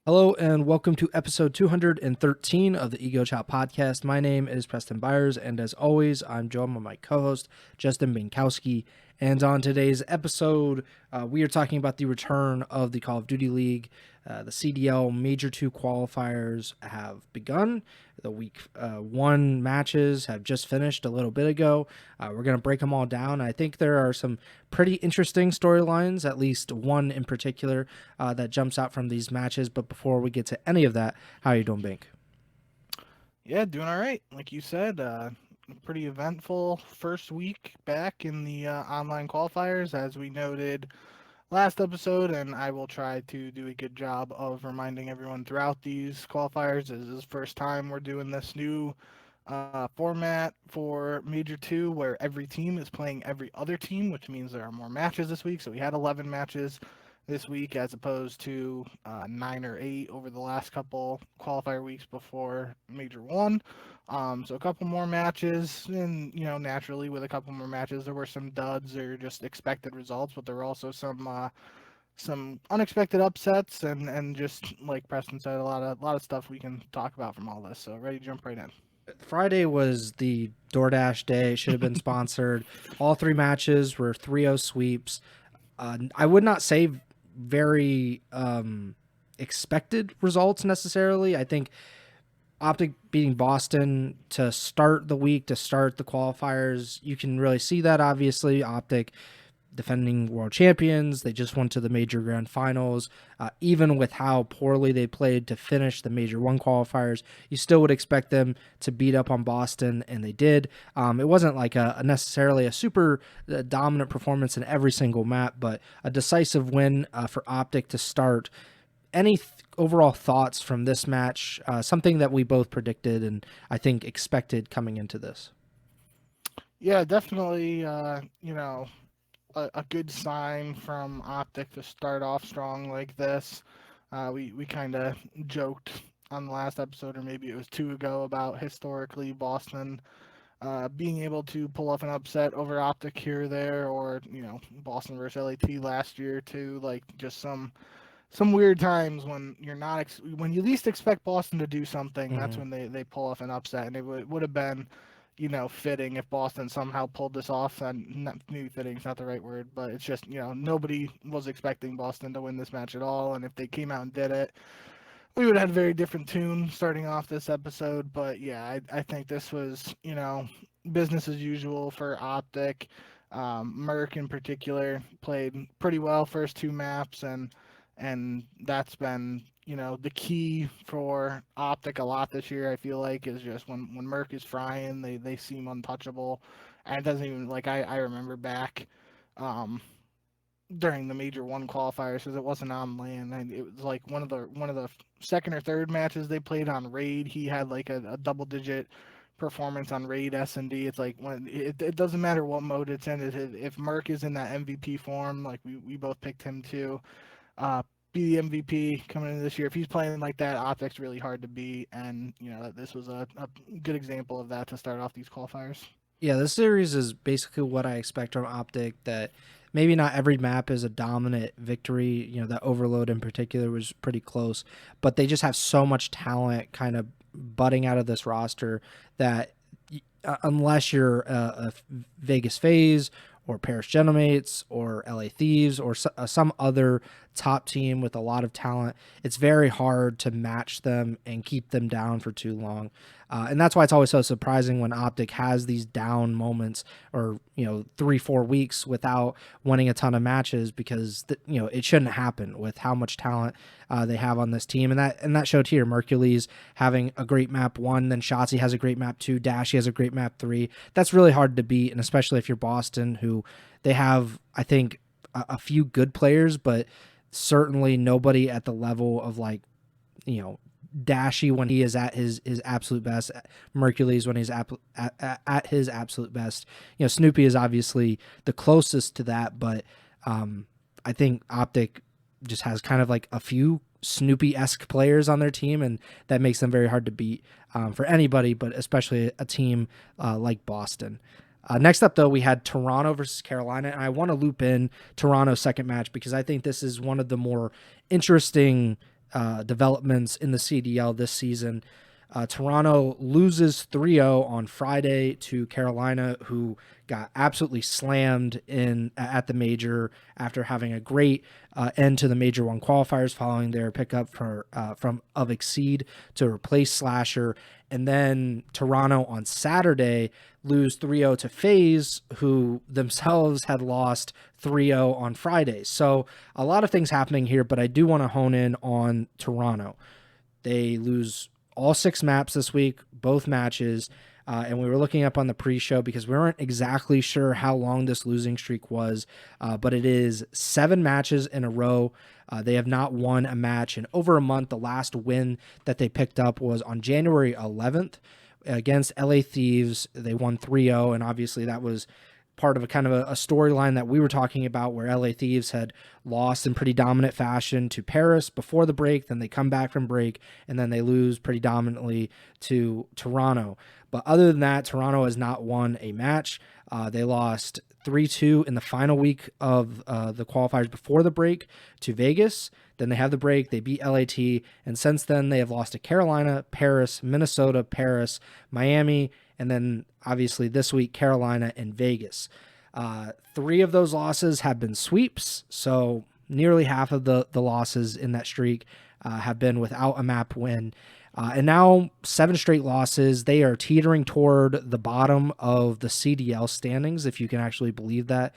Hello and welcome to episode 213 of the Ego Chall Podcast. My name is Preston Byers, and as always, I'm joined by my co-host, Justin Binkowski. And on today's episode, we are talking about the return of the Call of Duty League. The CDL Major 2 qualifiers have begun. The week 1 matches have just finished a little bit ago. We're going to break them all down. I think there are some pretty interesting storylines, at least one in particular that jumps out from these matches. But before we get to any of that, how are you doing, Bink? Yeah, doing all right. Like you said, pretty eventful first week back in the online qualifiers, as we noted last episode, and I will try to do a good job of reminding everyone throughout these qualifiers. This is the first time we're doing this new format for Major 2 where every team is playing every other team, which means there are more matches this week. So we had 11 matches this week as opposed to 9 or 8 over the last couple qualifier weeks before Major 1. So a couple more matches, and naturally with a couple more matches there were some duds or just expected results, but there were also some unexpected upsets and just like Preston said, a lot of stuff we can talk about from all this. So ready to jump right in. Friday was the DoorDash day. It should have been sponsored. All 3 matches were 3-0 sweeps. I would not say very expected results necessarily. I think OpTic beating Boston to start the week, to start the qualifiers, you can really see that. Obviously, OpTic defending world champions, they just went to the major grand finals. Even with how poorly they played to finish the major 1 qualifiers, you still would expect them to beat up on Boston, and they did. It wasn't like necessarily a super dominant performance in every single map, but a decisive win for OpTic to start. Any overall thoughts from this match? Something that we both predicted and I think expected coming into this. Yeah, definitely. A good sign from OpTic to start off strong like this. We kind of joked on the last episode, or maybe it was 2 ago, about historically Boston being able to pull off an upset over OpTic here or there, or Boston versus LAT last year too. Like just some weird times when you're not when you least expect Boston to do something. That's when they pull off an upset, and it would have been fitting if Boston somehow pulled this off. And maybe fitting is not the right word, but it's just, nobody was expecting Boston to win this match at all. And if they came out and did it, we would have had a very different tune starting off this episode. But yeah, I think this was, business as usual for OpTic. Merc in particular played pretty well first 2 maps, and that's been the key for OpTic a lot this year. I feel like is just when Merc is frying, they seem untouchable, and it doesn't even like I remember back um, during the Major 1 qualifiers, because it wasn't on LAN, and it was like one of the second or third matches they played on Raid. He had like a double digit performance on Raid S&D. It's like when it doesn't matter what mode it's in. If Merc is in that MVP form, like we both picked him to uh, be the MVP coming into this year. If he's playing like that, OpTic's really hard to beat, and this was a good example of that to start off these qualifiers. Yeah, this series is basically what I expect from OpTic, that maybe not every map is a dominant victory. That Overload in particular was pretty close, but they just have so much talent kind of budding out of this roster that unless you're a Vegas FaZe or Paris Gentlemates or LA Thieves or some other top team with a lot of talent, it's very hard to match them and keep them down for too long. And that's why it's always so surprising when OpTic has these down moments, or 3-4 weeks without winning a ton of matches, because it shouldn't happen with how much talent they have on this team. And that showed here. Mercules having a great map 1, then Shotzi has a great map 2, Dashy has a great map 3. That's really hard to beat, and especially if you're Boston, who they have, I think, a few good players, but certainly nobody at the level of Dashy when he is at his absolute best, Mercules when he's at his absolute best. Snoopy is obviously the closest to that, but I think OpTic just has kind of like a few Snoopy-esque players on their team, and that makes them very hard to beat for anybody, but especially a team like Boston. Next up, though, we had Toronto versus Carolina, and I want to loop in Toronto's second match because I think this is one of the more interesting developments in the CDL this season. Toronto loses 3-0 on Friday to Carolina, who got absolutely slammed at the major after having a great end to the Major 1 qualifiers following their pickup of Exceed to replace Slasher. And then Toronto on Saturday lose 3-0 to FaZe, who themselves had lost 3-0 on Friday. So a lot of things happening here, but I do want to hone in on Toronto. They lose all 6 maps this week, both matches. And we were looking up on the pre-show because we weren't exactly sure how long this losing streak was, but it is 7 matches in a row. They have not won a match in over a month. The last win that they picked up was on January 11th against LA Thieves. They won 3-0, and obviously that was part of a kind of a storyline that we were talking about, where LA Thieves had lost in pretty dominant fashion to Paris before the break. Then they come back from break, and then they lose pretty dominantly to Toronto. But other than that, Toronto has not won a match. They lost 3-2 in the final week of the qualifiers before the break to Vegas. Then they have the break, they beat LAT, and since then they have lost to Carolina, Paris, Minnesota, Paris, Miami, and then obviously this week Carolina and Vegas. 3 of those losses have been sweeps, so nearly half of the losses in that streak have been without a map win. And now 7 straight losses. They are teetering toward the bottom of the CDL standings, if you can actually believe that,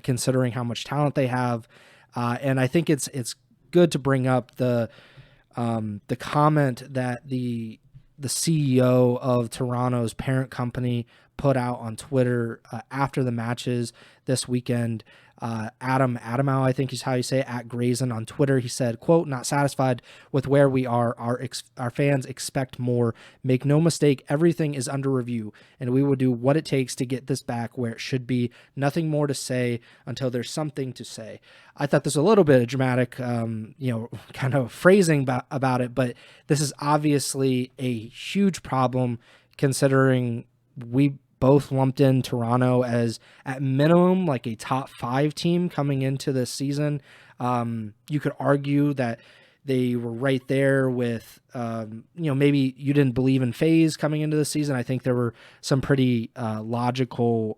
considering how much talent they have. And I think it's good to bring up the comment that the CEO of Toronto's parent company put out on Twitter after the matches this weekend. Adam Adamau, I think is how you say it, at Grazen on Twitter. He said, quote, "Not satisfied with where we are. Our fans expect more. Make no mistake, everything is under review, and we will do what it takes to get this back where it should be. Nothing more to say until there's something to say." I thought this was a little bit of dramatic, kind of phrasing about it, but this is obviously a huge problem considering we both lumped in Toronto as at minimum like a top 5 team coming into this season. You could argue that they were right there with, maybe you didn't believe in FaZe coming into the season. I think there were some pretty logical,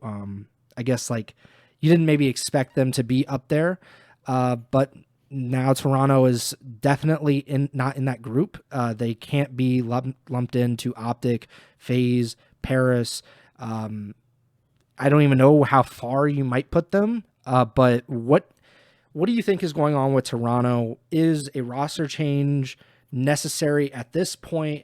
I guess, like you didn't maybe expect them to be up there. But now Toronto is definitely not in that group. They can't be lumped into OpTic, FaZe, Paris. I don't even know how far you might put them, but what do you think is going on with Toronto? Is a roster change necessary at this point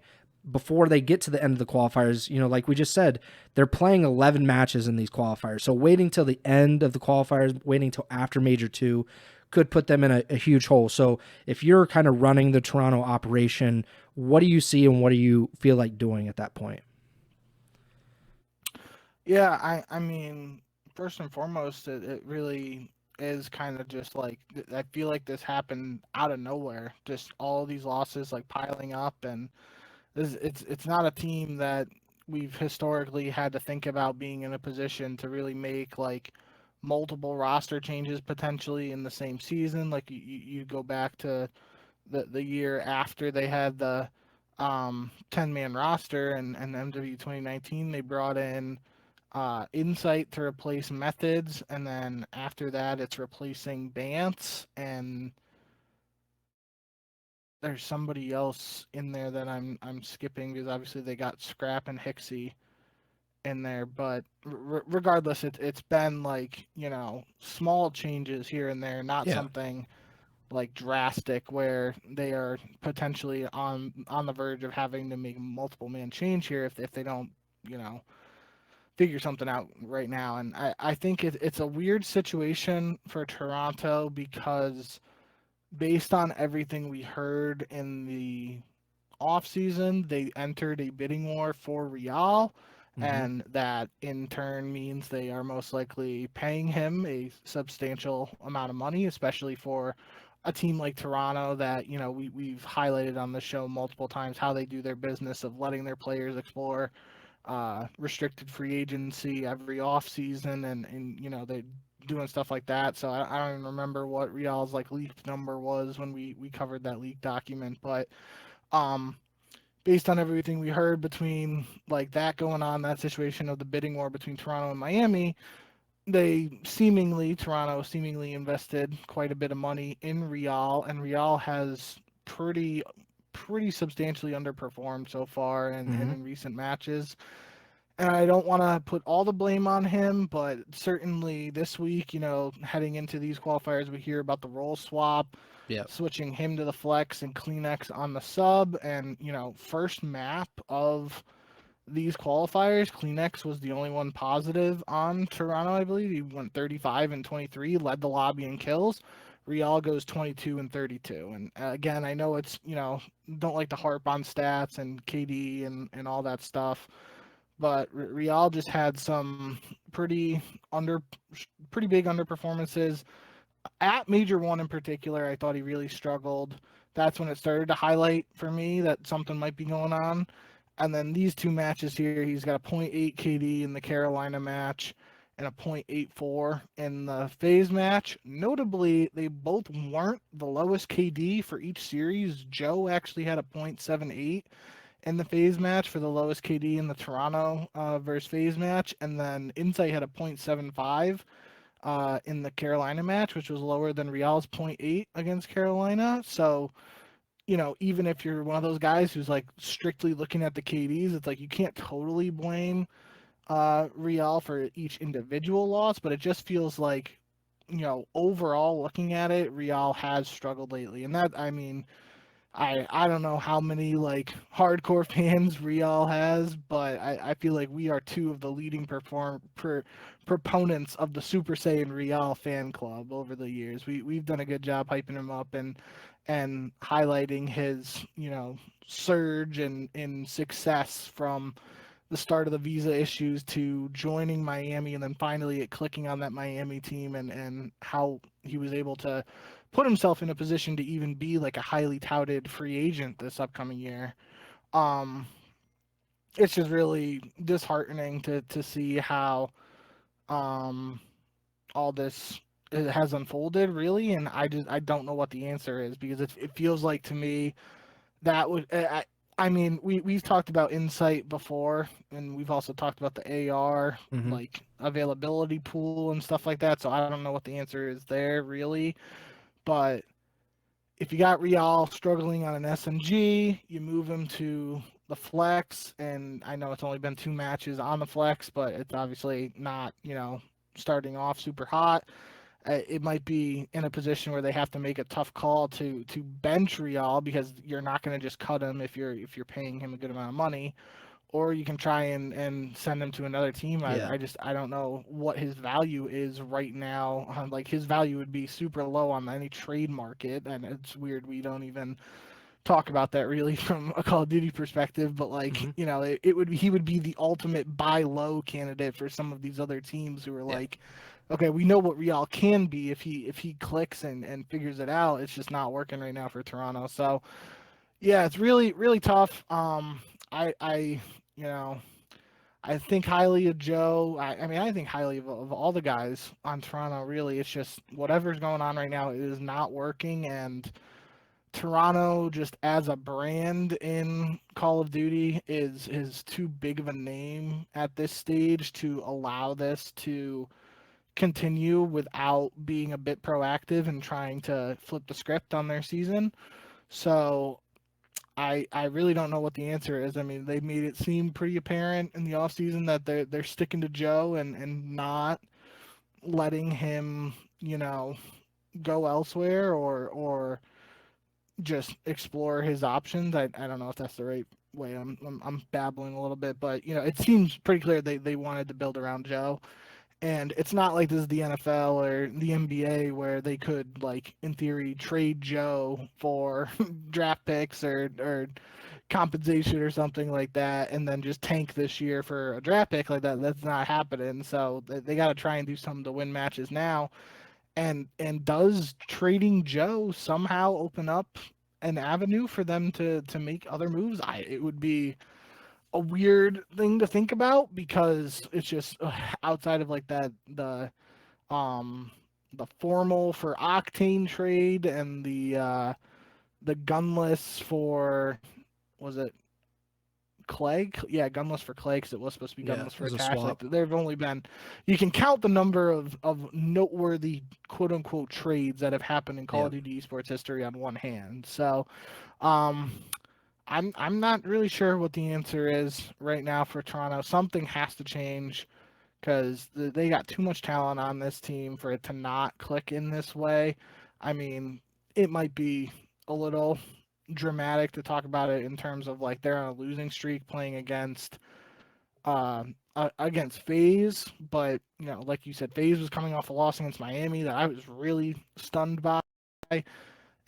before they get to the end of the qualifiers? Like we just said, they're playing 11 matches in these qualifiers. So waiting till the end of the qualifiers, waiting till after Major 2 could put them in a huge hole. So if you're kind of running the Toronto operation, what do you see and what do you feel like doing at that point? Yeah, I mean, first and foremost, it really is kind of just like, I feel like this happened out of nowhere. Just all these losses like piling up, and it's not a team that we've historically had to think about being in a position to really make like multiple roster changes potentially in the same season. Like you go back to the year after they had the 10-man roster and MW 2019, they brought in Insight to replace Methods, and then after that it's replacing Bance, and there's somebody else in there that I'm skipping because obviously they got Scrap and Hixie in there, but regardless, it's been like, small changes here and there, not something like drastic where they are potentially on the verge of having to make a multiple man change here if they don't figure something out right now. And I think it's a weird situation for Toronto because based on everything we heard in the offseason, they entered a bidding war for Riyadh, and that in turn means they are most likely paying him a substantial amount of money, especially for a team like Toronto that, we've highlighted on the show multiple times how they do their business of letting their players explore restricted free agency every offseason, and they doing stuff like that. So I don't even remember what Riyadh's like leaked number was when we covered that leaked document. But um, based on everything we heard between like that going on, that situation of the bidding war between Toronto and Miami, Toronto seemingly invested quite a bit of money in Riyadh, and Riyadh has pretty substantially underperformed so far and Mm-hmm. in recent matches. And I don't want to put all the blame on him, but certainly this week, heading into these qualifiers, we hear about the role swap, Yep. switching him to the flex and Kleenex on the sub. And, first map of these qualifiers, Kleenex was the only one positive on Toronto, I believe. He went 35 and 23, led the lobby in kills. Real goes 22 and 32. And again, I know it's, don't like to harp on stats and KD and all that stuff, but Real just had some pretty under pretty big underperformances at Major One in particular. I thought he really struggled. That's when it started to highlight for me that something might be going on. And then these two matches here, he's got a .8 KD in the Carolina match and a .84 in the FaZe match. Notably, they both weren't the lowest KD for each series. Joe actually had a .78 in the FaZe match for the lowest KD in the Toronto versus FaZe match, and then Insight had a .75 in the Carolina match, which was lower than Real's .8 against Carolina. So, even if you're one of those guys who's like strictly looking at the KDs, it's like you can't totally blame Real for each individual loss, but it just feels like, overall looking at it, Real has struggled lately. And that, I mean, I don't know how many like hardcore fans Real has, but I feel like we are two of the leading proponents of the Super Saiyan Real fan club over the years. We've done a good job hyping him up and highlighting his surge and in success from the start of the visa issues to joining Miami and then finally it clicking on that Miami team and how he was able to put himself in a position to even be like a highly touted free agent this upcoming year. Um, it's just really disheartening to see how um, all this it has unfolded really, and I don't know what the answer is because it feels like to me that would I mean we've talked about Insight before and we've also talked about the AR Mm-hmm. like availability pool and stuff like that, so I don't know what the answer is there really. But if you got Real struggling on an SMG, you move him to the flex, and I know it's only been 2 matches on the flex, but it's obviously not, starting off super hot. It might be in a position where they have to make a tough call to bench Real because you're not going to just cut him if you're paying him a good amount of money, or you can try and send him to another team. Yeah. I don't know what his value is right now. Like his value would be super low on any trade market, and it's weird we don't even talk about that really from a Call of Duty perspective. But like Mm-hmm. it would he would be the ultimate buy low candidate for some of these other teams who are Yeah. like, okay, we know what Real can be if he clicks and figures it out. It's just not working right now for Toronto. So yeah, it's really really tough. I you know I think highly of Joe. I mean, I think highly of all the guys on Toronto. Really, it's just whatever's going on right now, it is not working. And Toronto, just as a brand in Call of Duty, is too big of a name at this stage to allow this to continue without being a bit proactive and trying to flip the script on their season. So I really don't know what the answer is. I mean, they made it seem pretty apparent in the offseason that they're sticking to Joe and not letting him, go elsewhere or just explore his options. I don't know if that's the right way. I'm babbling a little bit, but it seems pretty clear they wanted to build around Joe. And it's not like this is the NFL or the NBA where they could, like, in theory, trade Joe for draft picks or compensation or something like that, and then just tank this year for a draft pick like that. That's not happening. So they got to try and do something to win matches now. And does trading Joe somehow open up an avenue for them to make other moves? It would be a weird thing to think about because it's just outside of like that the the formal for Octane trade and the gunless for, was it Clay? Yeah, gunless for Clay, because it was supposed to be Yeah, gunless it for was a Attach. Like, swap. there've only been, you can count the number of noteworthy quote unquote trades that have happened in Call Yeah. of Duty esports history on one hand. So, um, I'm not really sure what the answer is right now for Toronto. Something has to change because they got too much talent on this team for it to not click in this way. I mean, it might be a little dramatic to talk about it in terms of like they're on a losing streak playing against FaZe, but like you said, FaZe was coming off a loss against Miami that I was really stunned by.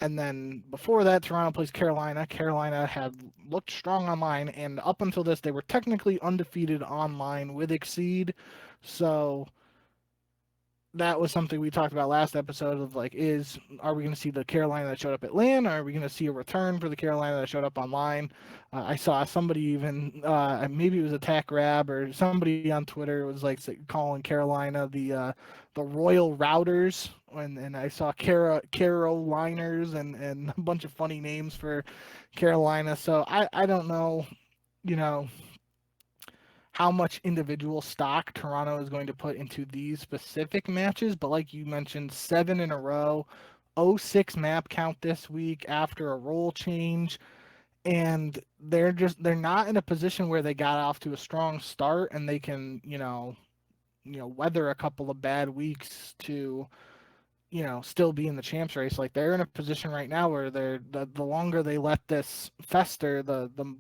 And then before that, Toronto plays Carolina. Carolina had looked strong online, and up until this, they were technically undefeated online with Exceed. So that was something we talked about last episode of like, are we going to see the Carolina that showed up at LAN? Or are we going to see a return for the Carolina that showed up online? I saw somebody even, maybe it was Attack Rab or somebody on Twitter was like calling Carolina the Royal Routers. And I saw Caroliners and a bunch of funny names for Carolina. So I don't know, you know, how much individual stock Toronto is going to put into these specific matches, but like you mentioned, 7 in a row, 0-6 map count this week after a role change, and they're not in a position where they got off to a strong start and they can, weather a couple of bad weeks to still be in the champs race. Like, they're in a position right now where the longer they let this fester, the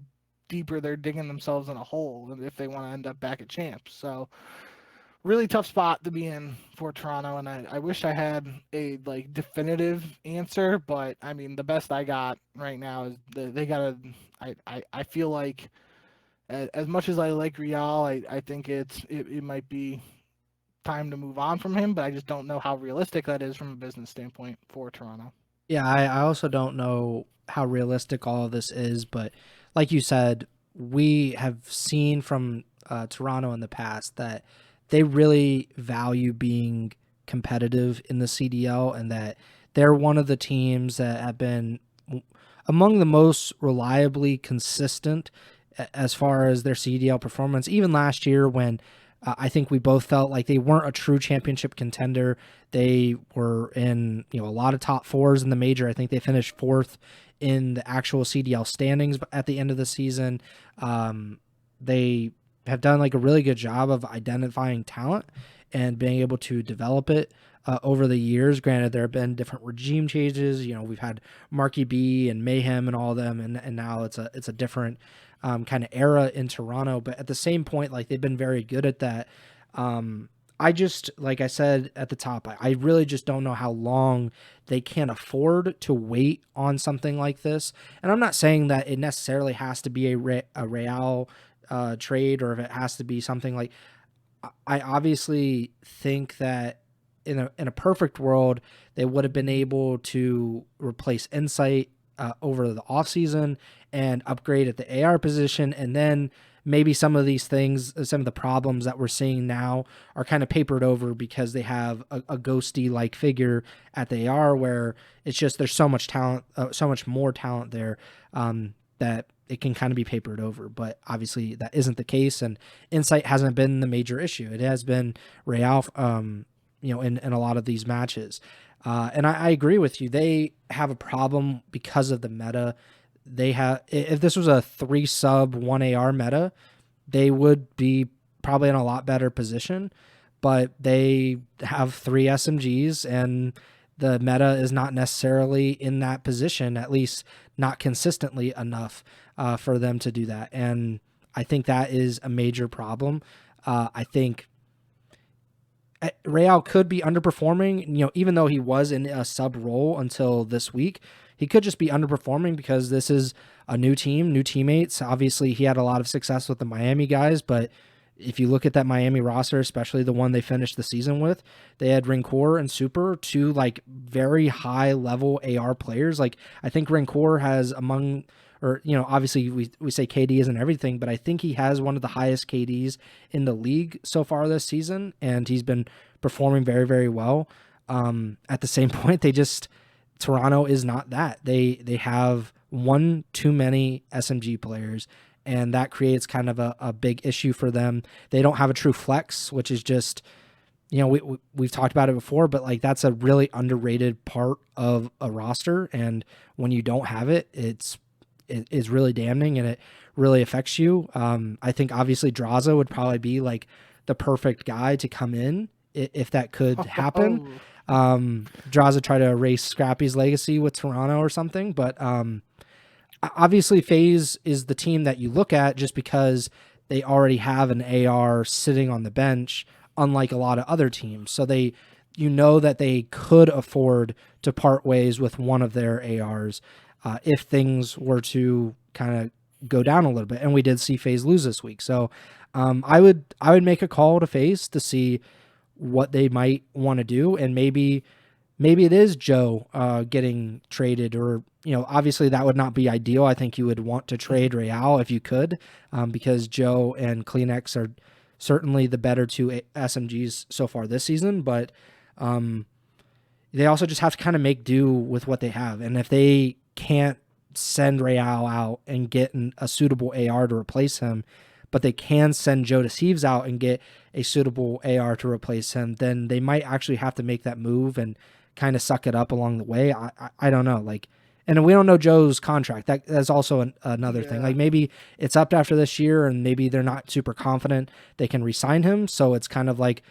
deeper they're digging themselves in a hole if they want to end up back at champs. So really tough spot to be in for Toronto, and I wish I had a like definitive answer, but I mean the best I got right now is they gotta. I feel like as much as I like Riyadh, I think it might be time to move on from him, but I just don't know how realistic that is from a business standpoint for Toronto. Yeah, I also don't know how realistic all of this is, but like you said, we have seen from Toronto in the past that they really value being competitive in the CDL, and that they're one of the teams that have been among the most reliably consistent as far as their CDL performance. Even last year when I think we both felt like they weren't a true championship contender. They were in a lot of top fours in the major. I think they finished fourth in the actual CDL standings at the end of the season. They have done like a really good job of identifying talent and being able to develop it over the years. Granted, there have been different regime changes. We've had Marky B and Mayhem and all of them, and now it's a different kind of era in Toronto. But at the same point, like, they've been very good at that. I just, like I said at the top, I really just don't know how long they can afford to wait on something like this. And I'm not saying that it necessarily has to be a Real trade, or if it has to be something like. I obviously think that in a perfect world, they would have been able to replace Insight over the offseason and upgrade at the AR position, and then maybe some of these things, some of the problems that we're seeing now are kind of papered over because they have a ghosty like figure at the AR, where it's just there's so much talent, so much more talent there, that it can kind of be papered over. But obviously that isn't the case, and Insight hasn't been the major issue. It has been Real, in a lot of these matches. And I agree with you. They have a problem because of the meta. They have, if this was a 3 sub 1 AR meta, they would be probably in a lot better position, but they have 3 SMGs, and the meta is not necessarily in that position, at least not consistently enough for them to do that. And I think that is a major problem. I think Real could be underperforming, even though he was in a sub role until this week. He could just be underperforming because this is a new team, new teammates. Obviously, he had a lot of success with the Miami guys, but if you look at that Miami roster, especially the one they finished the season with, they had Rincor and Super, 2 like very high level AR players. Like, I think Rincor has or obviously we say KD isn't everything, but I think he has one of the highest KDs in the league so far this season, and he's been performing very, very well. At the same point, Toronto is not that. They have one too many SMG players, and that creates kind of a big issue for them. They don't have a true flex, which is just, we've talked about it before, but like that's a really underrated part of a roster. And when you don't have it, it is really damning, and it really affects you. I think obviously Draza would probably be like the perfect guy to come in if that could happen. Draza try to erase Scrappy's legacy with Toronto or something, but obviously FaZe is the team that you look at just because they already have an AR sitting on the bench, unlike a lot of other teams. So that they could afford to part ways with one of their ARs if things were to kind of go down a little bit. And we did see FaZe lose this week. So I would make a call to FaZe to see what they might want to do, and maybe it is Joe getting traded, or obviously that would not be ideal. I think you would want to trade Riyadh if you could, because Joe and Kleenex are certainly the better two SMGs so far this season, but they also just have to kind of make do with what they have. And if they can't send Riyadh out and get a suitable AR to replace him, but they can send Joe to Thieves out and get a suitable AR to replace him, then they might actually have to make that move and kind of suck it up along the way. I don't know. And we don't know Joe's contract. That's also another thing. Like maybe it's up after this year, and maybe they're not super confident they can re-sign him. So it's kind of like,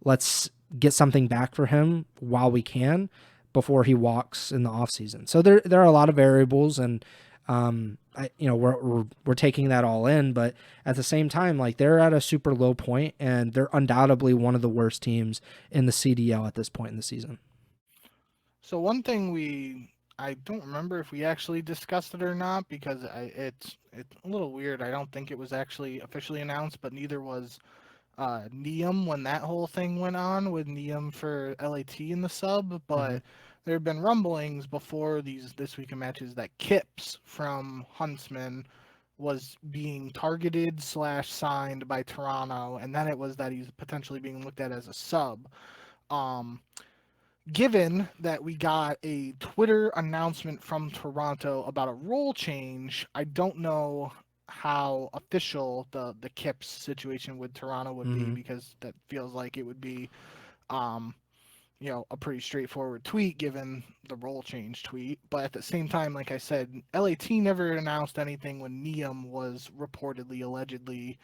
let's get something back for him while we can before he walks in the off season. So there are a lot of variables, and we're taking that all in, but at the same time, like they're at a super low point, and they're undoubtedly one of the worst teams in the CDL at this point in the season. So one thing I don't remember if we actually discussed it or not, because it's a little weird. I don't think it was actually officially announced, but neither was Nium when that whole thing went on with Nium for LAT in the sub. But there have been rumblings before this weekend matches that Kips from Huntsman was being targeted / signed by Toronto, and then it was that he's potentially being looked at as a sub. Given that we got a Twitter announcement from Toronto about a role change, I don't know how official the Kips situation with Toronto would be, because that feels like it would be a pretty straightforward tweet given the role change tweet. But at the same time, like I said, LAT never announced anything when Nium was reportedly, allegedly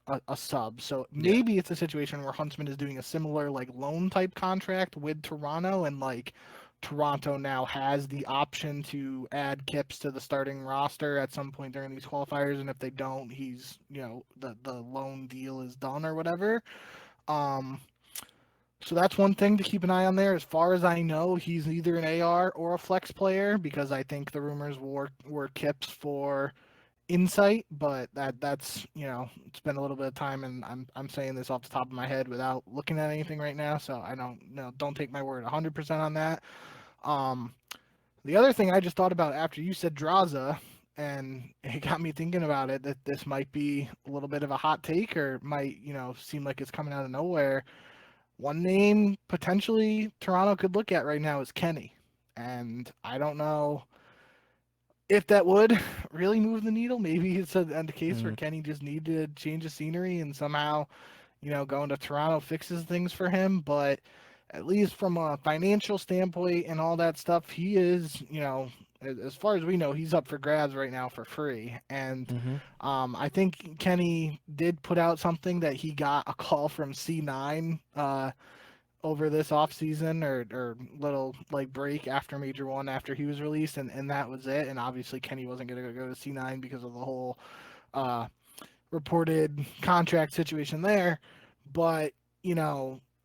a sub. So maybe it's a situation where Huntsman is doing a similar like loan type contract with Toronto, and like Toronto now has the option to add Kips to the starting roster at some point during these qualifiers, and if they don't, he's the loan deal is done or whatever. So that's one thing to keep an eye on there. As far as I know, he's either an AR or a flex player, because I think the rumors were Kips for Insight, but that's it's been a little bit of time, and I'm saying this off the top of my head without looking at anything right now, so I don't take my word 100% on that. The other thing I just thought about after you said Draza, and it got me thinking about it, that this might be a little bit of a hot take, or might seem like it's coming out of nowhere. One name potentially Toronto could look at right now is Kenny, and I don't know if that would really move the needle. Maybe it's a case where Kenny just needed to change the scenery, and somehow, going to Toronto fixes things for him. But at least from a financial standpoint and all that stuff, he is, as far as we know, he's up for grabs right now for free. And I think Kenny did put out something that he got a call from C9 over this off season or little like break after Major One, after he was released, and that was it. And obviously Kenny wasn't going to go to C9 because of the whole reported contract situation there. But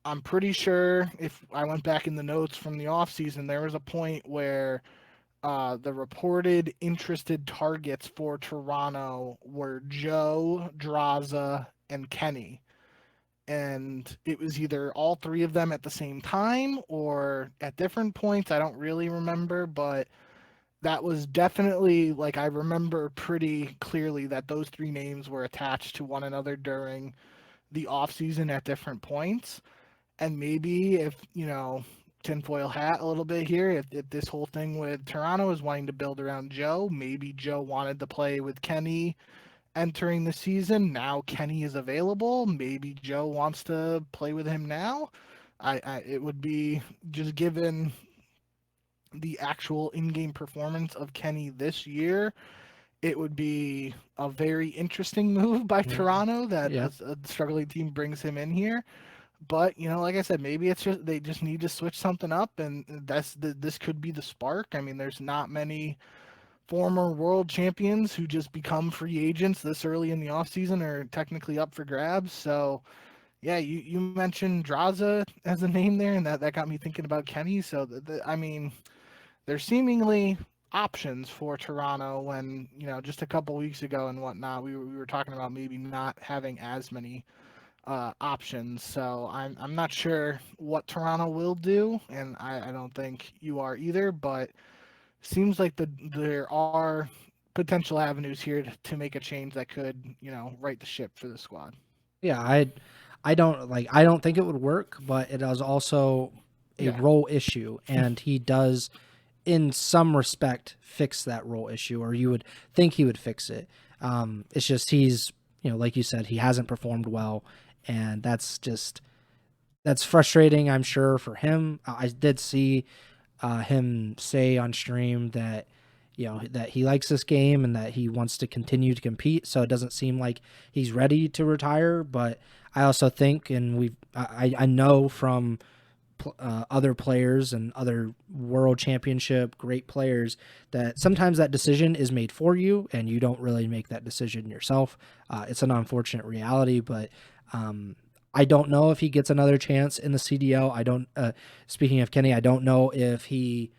I'm pretty sure if I went back in the notes from the off season, there was a point where the reported interested targets for Toronto were Joe, Draza, and Kenny. And it was either all three of them at the same time or at different points. I don't really remember, but that was definitely, like, I remember pretty clearly that those three names were attached to one another during the offseason at different points. And maybe if, tinfoil hat a little bit here, if this whole thing with Toronto is wanting to build around Joe, maybe Joe wanted to play with Kenny entering the season. Now Kenny is available. Maybe Joe wants to play with him now. It would be, just given the actual in-game performance of Kenny this year, it would be a very interesting move by Toronto that Yeah. a struggling team brings him in here. But like I said, maybe it's just they just need to switch something up, and this could be the spark. I mean, there's not many former world champions who just become free agents this early in the offseason or technically up for grabs. So yeah, you mentioned Draza as a name there, and that got me thinking about Kenny. So I mean, there's seemingly options for Toronto when, just a couple weeks ago and whatnot, we were talking about maybe not having as many options. So I'm not sure what Toronto will do, and I don't think you are either. But seems like there are potential avenues here to make a change that could, right the ship for the squad. Yeah, I don't think it would work, but it is also a Yeah. role issue, and he does in some respect fix that role issue, or you would think he would fix it. It's just he's, like you said, he hasn't performed well, and that's frustrating, I'm sure, for him. I did see him say on stream that that he likes this game and that he wants to continue to compete. So it doesn't seem like he's ready to retire. But I also think, and I know from other players and other world championship great players, that sometimes that decision is made for you and you don't really make that decision yourself. It's an unfortunate reality, but I don't know if he gets another chance in the CDL. I don't. Speaking of Kenny, I don't know if he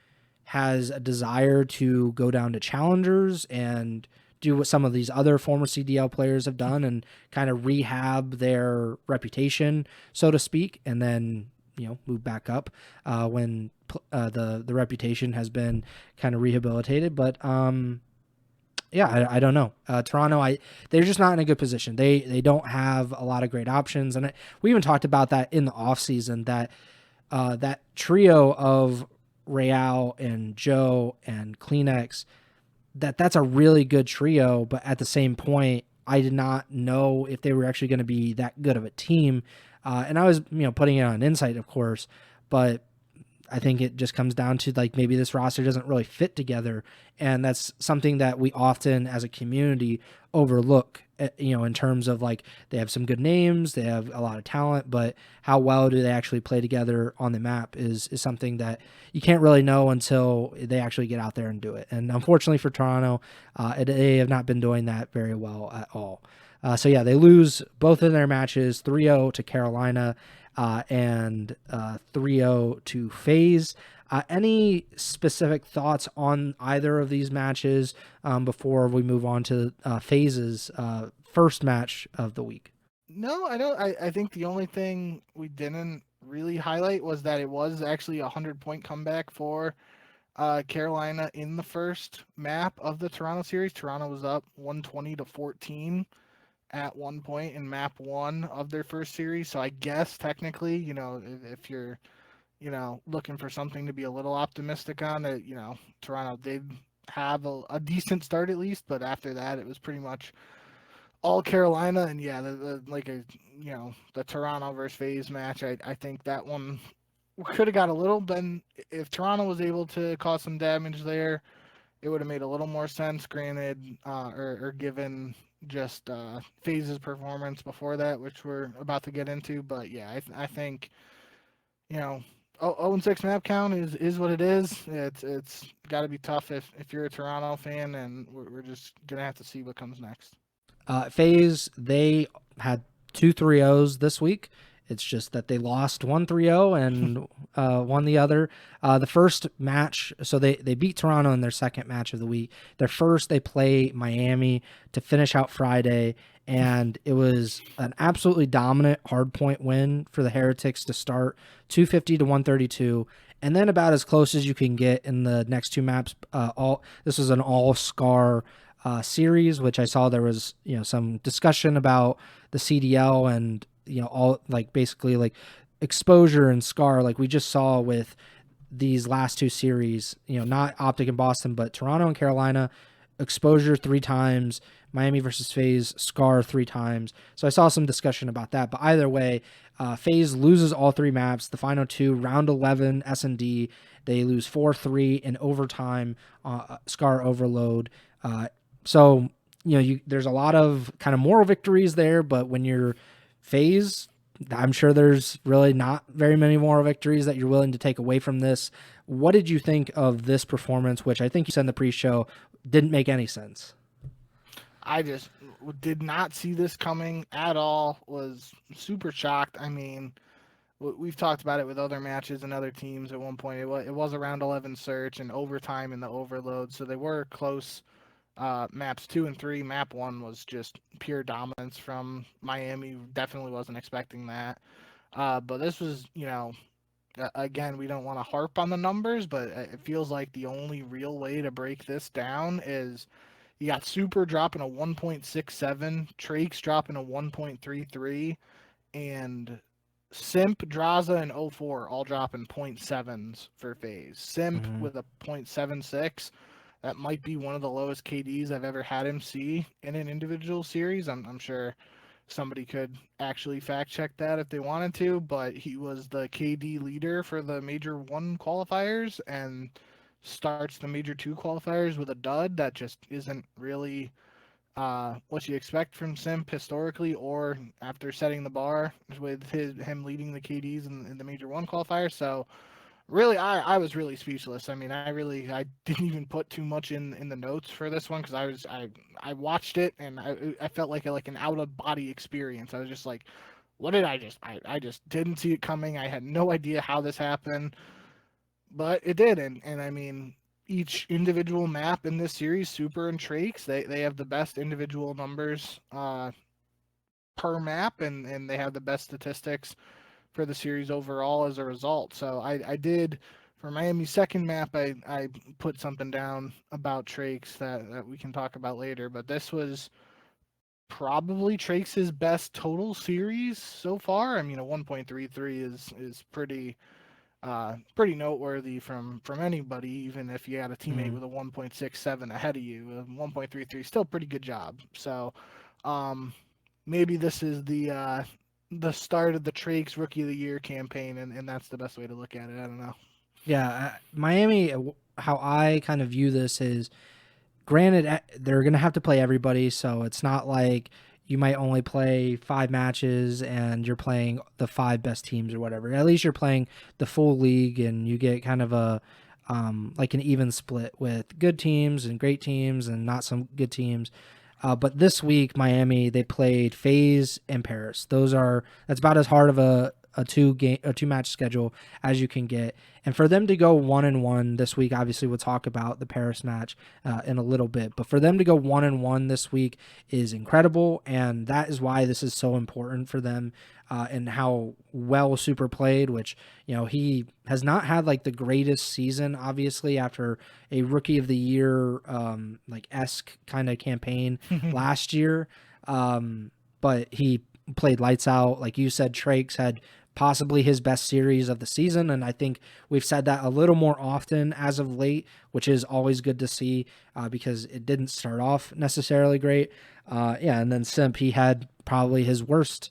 has a desire to go down to challengers and do what some of these other former CDL players have done and kind of rehab their reputation, so to speak, and then move back up when the reputation has been kind of rehabilitated. But yeah, I don't know. Toronto, they're just not in a good position. They don't have a lot of great options, and we even talked about that in the offseason, that that trio of Real and Joe and Kleenex, that's a really good trio, but at the same point, I did not know if they were actually going to be that good of a team. And I was, putting it on Insight, of course, but I think it just comes down to like maybe this roster doesn't really fit together, and that's something that we often as a community overlook. In terms of like they have some good names, they have a lot of talent, but how well do they actually play together on the map is something that you can't really know until they actually get out there and do it. And unfortunately for Toronto, they have not been doing that very well at all. So yeah, they lose both of their matches, 3-0 to Carolina and 3-0 to FaZe. Any specific thoughts on either of these matches before we move on to FaZe's first match of the week? No, I don't. I think the only thing we didn't really highlight was that it was actually a 100-point comeback for Carolina in the first map of the Toronto series. Toronto was up 120-14 at one point in map 1 of their first series. So I guess technically, if you're, looking for something to be a little optimistic on, it, Toronto did have a decent start at least, but after that it was pretty much all Carolina. And yeah, the Toronto versus FaZe match, I think that one could have got a little been, if Toronto was able to cause some damage there, it would have made a little more sense, granted, or given just FaZe's performance before that, which we're about to get into. But yeah, I think 0-6 map count is what it is. It's got to be tough if you're a Toronto fan, and we're just gonna have to see what comes next. FaZe, they had 2 3-0s this week. It's just that they lost 1 3-0 and won the other. The first match, so they beat Toronto in their second match of the week. Their first, they play Miami to finish out Friday, and it was an absolutely dominant hardpoint win for the Heretics to start, 250 to 132. and then about as close as you can get in the next two maps. This was an all scar series, which I saw there was some discussion about the CDL and all like basically like exposure and scar, like we just saw with these last two series. Not OpTic and Boston, but Toronto and Carolina. Exposure 3 times, Miami versus FaZe, Scar 3 times. So I saw some discussion about that. But either way, FaZe loses all 3 maps. The final 2, round 11, S&D, they lose 4-3 in overtime, Scar overload. So there's a lot of kind of moral victories there, but when you're FaZe, I'm sure there's really not very many moral victories that you're willing to take away from this. What did you think of this performance, which I think you said in the pre-show didn't make any sense? I just did not see this coming at all. Was super shocked. I mean, we've talked about it with other matches and other teams at one point. It was a round 11 search and overtime in the overload, so they were close. Maps 2 and 3. Map 1 was just pure dominance from Miami. Definitely wasn't expecting that. But this was, again, we don't want to harp on the numbers, but it feels like the only real way to break this down is you got Super dropping a 1.67, Trakes dropping a 1.33, and Simp, Draza, and 04 all dropping 0.7s for FaZe. Simp with a 0.76. That might be one of the lowest KDs I've ever had him see in an individual series. I'm sure somebody could actually fact check that if they wanted to, but he was the KD leader for the Major 1 qualifiers and starts the Major 2 qualifiers with a dud. That just isn't really what you expect from Simp historically or after setting the bar with him leading the KDs in the Major 1 qualifier. So really, I was really speechless. I mean, I didn't even put too much in the notes for this one because I watched it and I felt like an out of body experience. I was just like, what did I just didn't see it coming. I had no idea how this happened, but it did. And I mean, each individual map in this series, Super and Trakes, they have the best individual numbers per map, and they have the best statistics for the series overall as a result. So I did, for Miami's second map, I put something down about Trakes that we can talk about later, but this was probably Trakes' best total series so far. I mean, a 1.33 is pretty noteworthy from anybody, even if you had a teammate with a 1.67 ahead of you. 1.33 still pretty good job. So maybe this is the start of the Trakes Rookie of the Year campaign, and that's the best way to look at it. I don't know. Yeah, Miami, how I kind of view this is, granted, they're going to have to play everybody, so it's not like you might only play 5 matches and you're playing the 5 best teams or whatever. At least you're playing the full league and you get kind of a like an even split with good teams and great teams and not some good teams. But this week, Miami, they played FaZe and Paris. That's about as hard of a two match schedule as you can get. And for them to go 1-1 this week, obviously we'll talk about the Paris match in a little bit, but for them to go 1-1 this week is incredible, and that is why this is so important for them, and how well Super played, which he has not had like the greatest season, obviously, after a Rookie of the Year like esque kind of campaign last year, but he played lights out. Like you said, Trakes had possibly his best series of the season, and I think we've said that a little more often as of late, which is always good to see, because it didn't start off necessarily great. And then Simp, he had probably his worst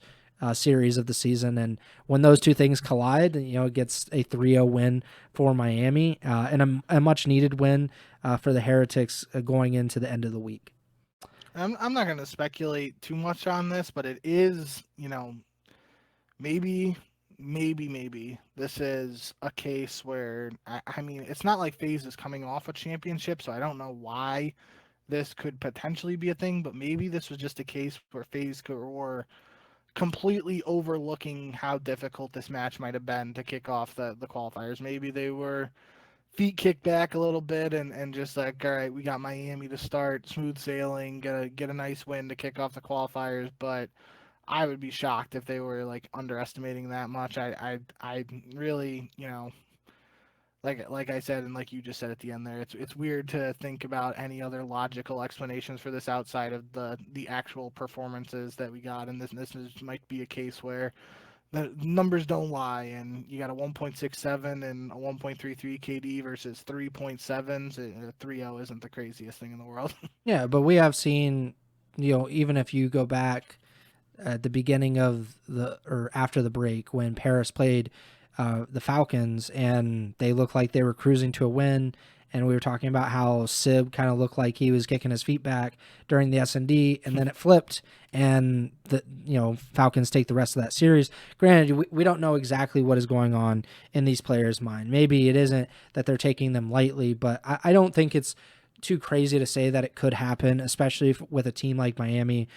series of the season, and when those two things collide, it gets a 3-0 win for Miami, and a much needed win for the Heretics going into the end of the week. I'm not going to speculate too much on this, but it is, maybe this is a case where, I mean, it's not like FaZe is coming off a championship, so I don't know why this could potentially be a thing, but maybe this was just a case where FaZe were completely overlooking how difficult this match might have been to kick off the qualifiers. Maybe they were feet kicked back a little bit and just like, all right, we got Miami to start, smooth sailing, get a nice win to kick off the qualifiers, but I would be shocked if they were like underestimating that much. I really, like I said, and like you just said at the end there, it's weird to think about any other logical explanations for this outside of the actual performances that we got, and might be a case where the numbers don't lie, and you got a 1.67 and a 1.33 KD versus 3.7s. A 3.0 isn't the craziest thing in the world. Yeah, but we have seen, even if you go back at the beginning of the or after the break when Paris played the Falcons and they looked like they were cruising to a win, and we were talking about how Sib kind of looked like he was kicking his feet back during the S&D, and then it flipped, and the Falcons take the rest of that series. Granted, we don't know exactly what is going on in these players' mind. Maybe it isn't that they're taking them lightly, but I don't think it's too crazy to say that it could happen, especially with a team like Miami,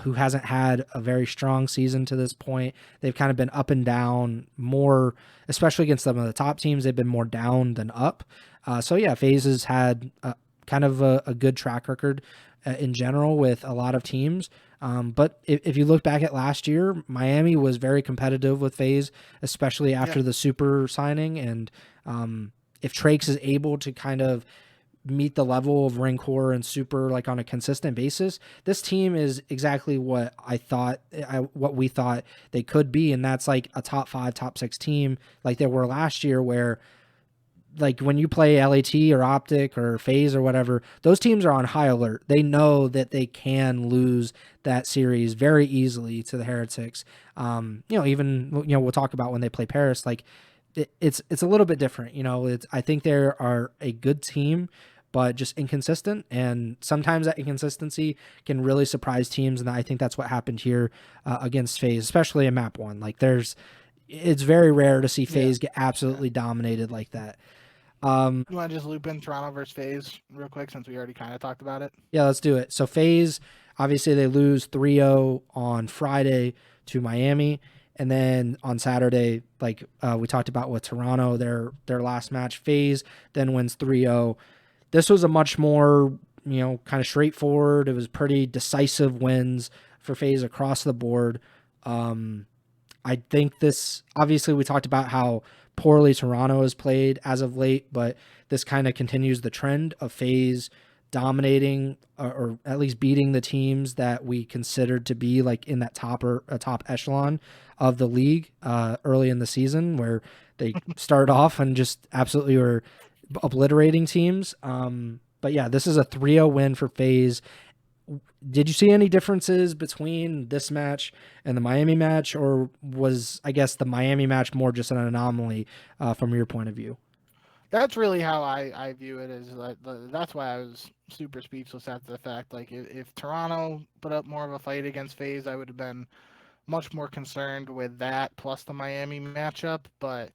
who hasn't had a very strong season to this point. They've kind of been up and down more, especially against some of the top teams. They've been more down than up. So yeah, FaZe has had kind of a good track record in general with a lot of teams. But if you look back at last year, Miami was very competitive with FaZe, especially after the Super signing. And if Trakes is able to kind of meet the level of Ring Core and Super like on a consistent basis, this team is exactly what what we thought they could be, and that's like a top 5, top 6 team like they were last year, where like when you play LAT or OpTic or FaZe or whatever, those teams are on high alert. They know that they can lose that series very easily to the Heretics. Even we'll talk about when they play Paris, like it's a little bit different. I think they are a good team, but just inconsistent, and sometimes that inconsistency can really surprise teams, and I think that's what happened here against FaZe, especially in map 1. Like it's very rare to see FaZe get absolutely dominated like that. You want to just loop in Toronto versus FaZe real quick, since we already kind of talked about it? Yeah, let's do it. So FaZe, obviously they lose 3-0 on Friday to Miami. And then on Saturday, like we talked about with Toronto, their last match, FaZe then wins 3-0. This was a much more, kind of straightforward. It was pretty decisive wins for FaZe across the board. I think this, obviously we talked about how poorly Toronto has played as of late, but this kind of continues the trend of FaZe dominating or at least beating the teams that we considered to be like in that top echelon of the league early in the season, where they started off and just absolutely were obliterating teams. But yeah, this is a 3-0 win for FaZe. Did you see any differences between this match and the Miami match, or was, I guess, the Miami match more just an anomaly from your point of view? That's really how I view it. That's why I was super speechless after the fact. Like, if Toronto put up more of a fight against FaZe, I would have been much more concerned with that plus the Miami matchup. But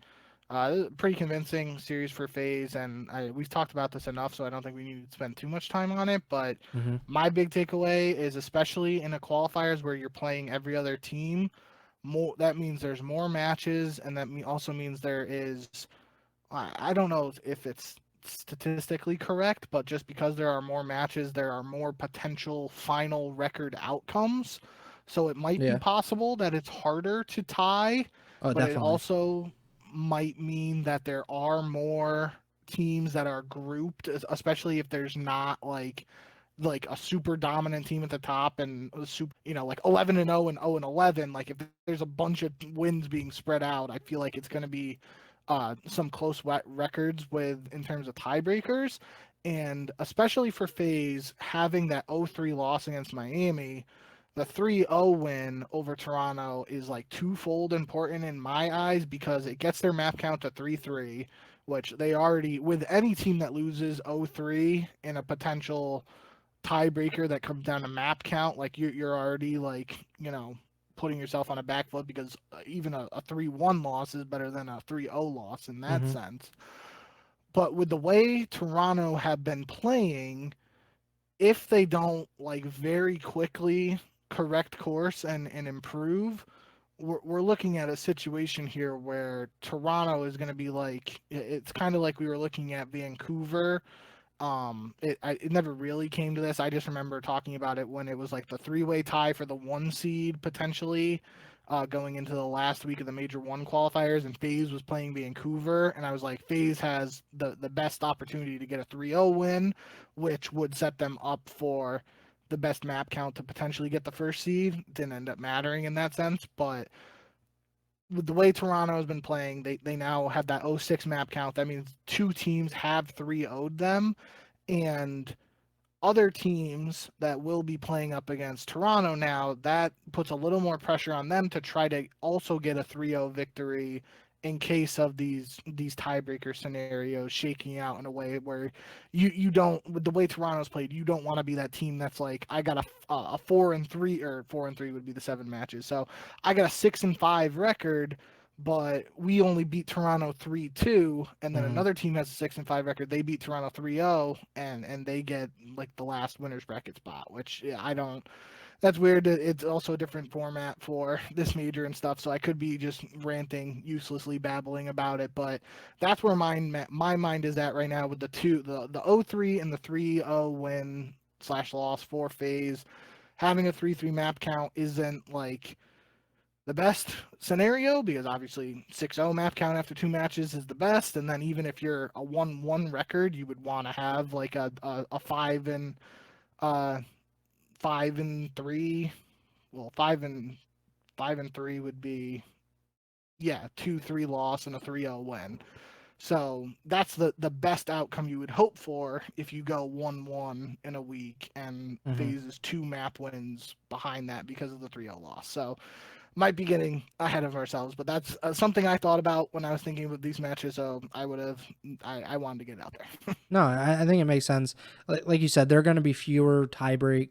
pretty convincing series for FaZe, and we've talked about this enough, so I don't think we need to spend too much time on it. But my big takeaway is, especially in the qualifiers where you're playing every other team, that means there's more matches, and that also means there is, I don't know if it's statistically correct, but just because there are more matches, there are more potential final record outcomes. So it might be possible that it's harder to tie, but Definitely. it also might mean that there are more teams that are grouped, especially if there's not like a super dominant team at the top and a super, like 11-0 and 0-11. Like, if there's a bunch of wins being spread out, I feel like it's going to be some close records in terms of tiebreakers, and especially for FaZe having that 0-3 loss against Miami, the 3-0 win over Toronto is like twofold important in my eyes, because it gets their map count to 3-3, which they already, with any team that loses 0-3 in a potential tiebreaker that comes down to map count, like you're already like, putting yourself on a back foot, because even a 3-1 loss is better than a 3-0 loss in that sense. But with the way Toronto have been playing, if they don't like very quickly correct course and improve, we're looking at a situation here where Toronto is going to be like, it's kind of like we were looking at Vancouver. It never really came to this. I just remember talking about it when it was like the 3-way tie for the 1 seed potentially, going into the last week of the Major 1 qualifiers, and FaZe was playing Vancouver, and I was like, FaZe has the best opportunity to get a 3-0 win, which would set them up for the best map count to potentially get the first seed. Didn't end up mattering in that sense, but with the way Toronto has been playing, they now have that 06 map count. That means 2 teams have 3-0'd them, and other teams that will be playing up against Toronto now, that puts a little more pressure on them to try to also get a 3-0 victory in case of these tiebreaker scenarios shaking out in a way where you don't, with the way Toronto's played, you don't want to be that team that's like, I got a 4-3, or 4-3 would be the 7 matches. So I got a 6-5 record, but we only beat Toronto 3-2, and then another team has a 6-5 record. They beat Toronto 3-0, and they get like the last winners bracket spot, which I don't. That's weird. It's also a different format for this major and stuff, so I could be just ranting, uselessly babbling about it. But that's where my mind is at right now with the 0-3 and the 3-0 win / loss for FaZe. Having a 3-3 map count isn't like the best scenario, because obviously 6-0 map count after 2 matches is the best, and then even if you're a 1-1 record, you would want to have like a 5-3. Well, 5-3 would be 2-3 loss and a 3-0 win. So that's the best outcome you would hope for if you go 1-1 in a week, and FaZe is 2 map wins behind that because of the 3-0 loss. So might be getting ahead of ourselves, but that's something I thought about when I was thinking about these matches. So I wanted to get it out there. No, I think it makes sense. Like you said, there are going to be fewer tiebreak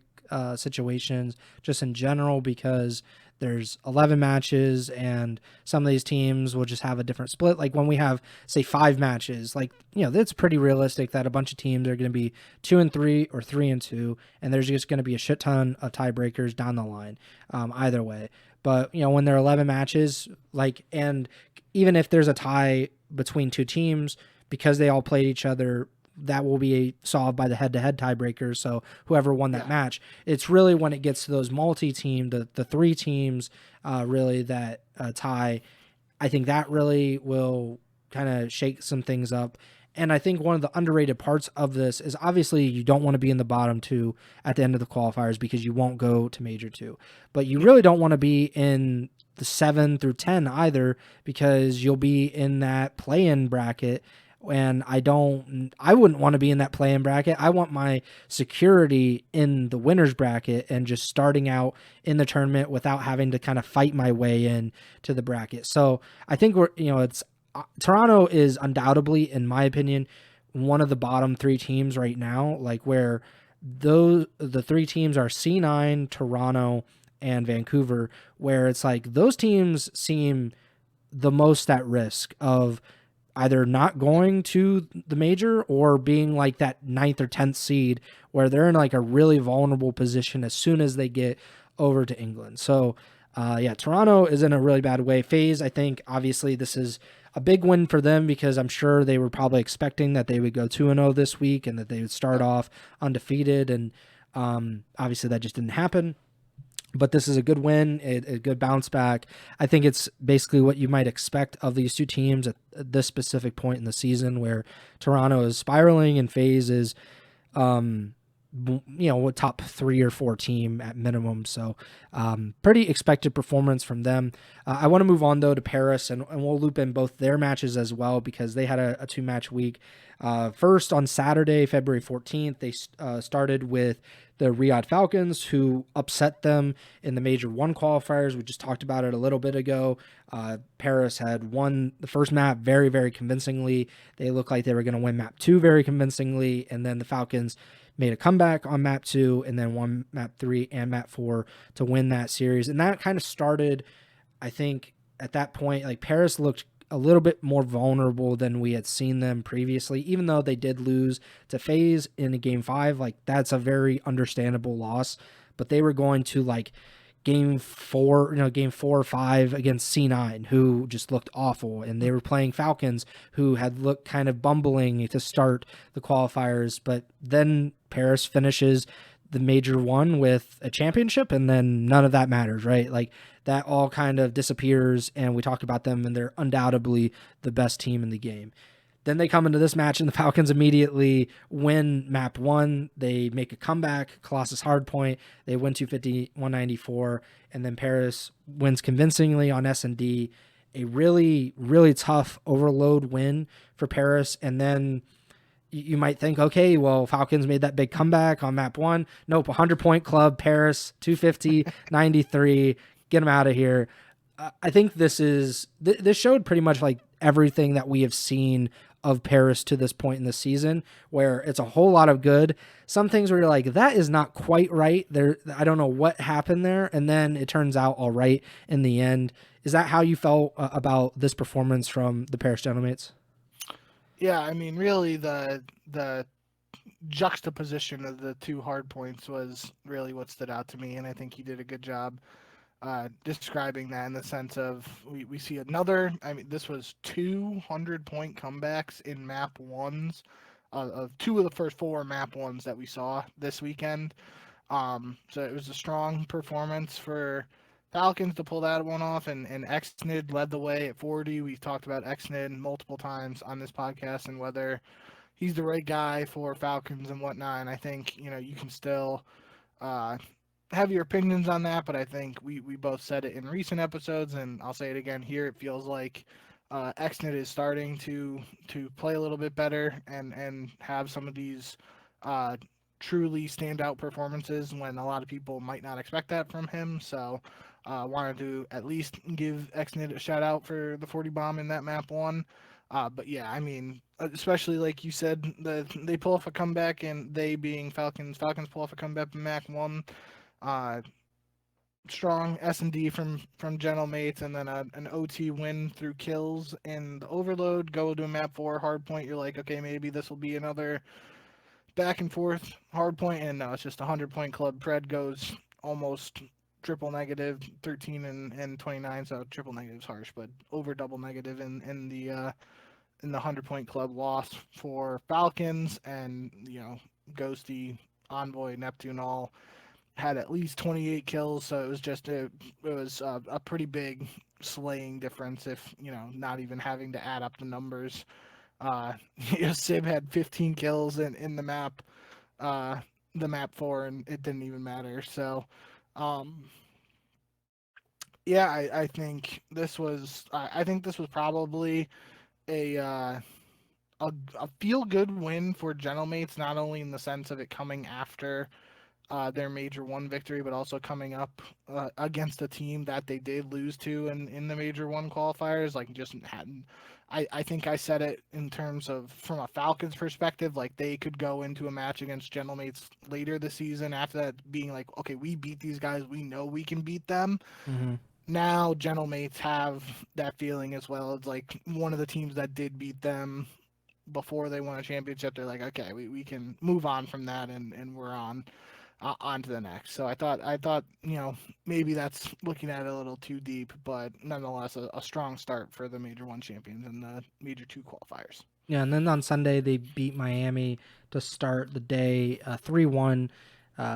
situations just in general, because there's 11 matches and some of these teams will just have a different split. Like when we have, say, 5 matches, like, it's pretty realistic that a bunch of teams are going to be 2-3 or 3-2, and there's just going to be a shit ton of tiebreakers down the line, either way. But, when there are 11 matches, and even if there's a tie between 2 teams, because they all played each other, that will be solved by the head-to-head tiebreakers. So whoever won that match, it's really when it gets to those multi-team, the 3 teams really that tie, I think that really will kind of shake some things up. And I think one of the underrated parts of this is obviously you don't want to be in the bottom 2 at the end of the qualifiers because you won't go to Major 2. But you really don't want to be in the 7 through 10 either, because you'll be in that play-in bracket. And I wouldn't want to be in that play-in bracket. I want my security in the winners bracket and just starting out in the tournament without having to kind of fight my way in to the bracket. So I think Toronto is undoubtedly, in my opinion, one of the bottom 3 teams right now, like where the 3 teams are C9, Toronto, and Vancouver, where it's like those teams seem the most at risk of either not going to the major or being like that 9th or 10th seed, where they're in like a really vulnerable position as soon as they get over to England. So Toronto is in a really bad way. FaZe, I think obviously this is a big win for them, because I'm sure they were probably expecting that they would go 2-0 this week and that they would start off undefeated, and obviously that just didn't happen. But this is a good win, a good bounce back. I think it's basically what you might expect of these 2 teams at this specific point in the season, where Toronto is spiraling and FaZe is a top 3 or 4 team at minimum. So pretty expected performance from them. I want to move on, though, to Paris, and we'll loop in both their matches as well, because they had a 2-match week. First, on Saturday, February 14th, they started with the Riyadh Falcons, who upset them in the Major 1 qualifiers. We just talked about it a little bit ago. Paris had won the first map very, very convincingly. They looked like they were going to win map 2 very convincingly, and then the Falcons made a comeback on map 2 and then won map 3 and map 4 to win that series. And that kind of started, I think, at that point, like Paris looked a little bit more vulnerable than we had seen them previously, even though they did lose to FaZe in a game 5. Like, that's a very understandable loss, but they were going to like game 4 or 5 against C9, who just looked awful, and they were playing Falcons, who had looked kind of bumbling to start the qualifiers. But then Paris finishes the major one with a championship, and then none of that matters, right? Like that all kind of disappears, and we talk about them, and they're undoubtedly the best team in the game. Then they come into this match, and the Falcons immediately win map 1. They make a comeback, Colossus Hardpoint. They win 250-194, and then Paris wins convincingly on S&D. A really, really tough overload win for Paris. And then you might think, okay, well, Falcons made that big comeback on map 1. Nope, 100-point club, Paris, 250-93. Get them out of here. I think this showed pretty much like everything that we have seen of Paris to this point in the season, where it's a whole lot of good. Some things where you're like, that is not quite right. I don't know what happened there. And then it turns out all right in the end. Is that how you felt about this performance from the Paris Gentlemates? Yeah, I mean, really the juxtaposition of the two hard points was really what stood out to me, and I think he did a good job describing that in the sense of we see another. I mean, this was 200-point comebacks in map 1s of 2 of the first 4 map 1s that we saw this weekend. So it was a strong performance for Falcons to pull that one off, and Xnid led the way at 40. We've talked about Xnid multiple times on this podcast and whether he's the right guy for Falcons and whatnot. And I think, you can still have your opinions on that, but I think we both said it in recent episodes, and I'll say it again here. It feels like Xnid is starting to play a little bit better and have some of these truly standout performances when a lot of people might not expect that from him. So wanted to at least give Xnid a shout out for the 40 bomb in that map 1. But yeah, I mean, especially like you said, they pull off a comeback, and they being Falcons pull off a comeback in map 1. Strong S&D from Gentlemates, and then an OT win through kills and the overload. Go to a map 4 hard point. You're like, okay, maybe this will be another back and forth hard point, and no, it's just a 100-point club. Pred goes almost triple negative, 13 and 29. So triple negative is harsh, but over double negative in the 100-point club loss for Falcons. And Ghosty, Envoy, Neptune all had at least 28 kills, so it was just a pretty big slaying difference, if not even having to add up the numbers. Sib had 15 kills in the map 4, and it didn't even matter. So yeah, I think this was probably a feel good win for Gentlemates, not only in the sense of it coming after their Major 1 victory, but also coming up against a team that they did lose to in the Major 1 qualifiers. Like, just hadn't. I think I said it in terms of, from a Falcons perspective, like they could go into a match against Gentlemates later this season after that being like, okay, we beat these guys, we know we can beat them. Mm-hmm. Now Gentlemates have that feeling as well. It's like one of the teams that did beat them before they won a championship. They're like, okay, we can move on from that, and we're on to the next. So I thought maybe that's looking at it a little too deep, but nonetheless a strong start for the Major 1 champions and the Major 2 qualifiers. Yeah, and then on Sunday they beat Miami to start the day 3-1.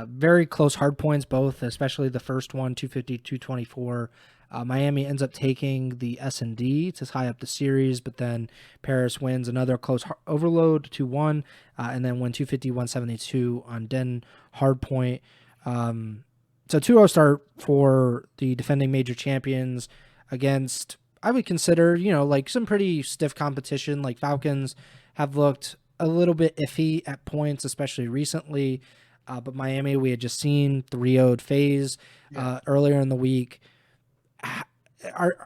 Very close hard points both, especially the first one, 250-224. Miami ends up taking the S&D to tie up the series, but then Paris wins another close overload, 2-1, and then win 250-172 on Den Hardpoint. So 2-0 start for the defending major champions against, I would consider, like some pretty stiff competition. Like Falcons have looked a little bit iffy at points, especially recently. But Miami, we had just seen 3-0'd FaZe earlier in the week.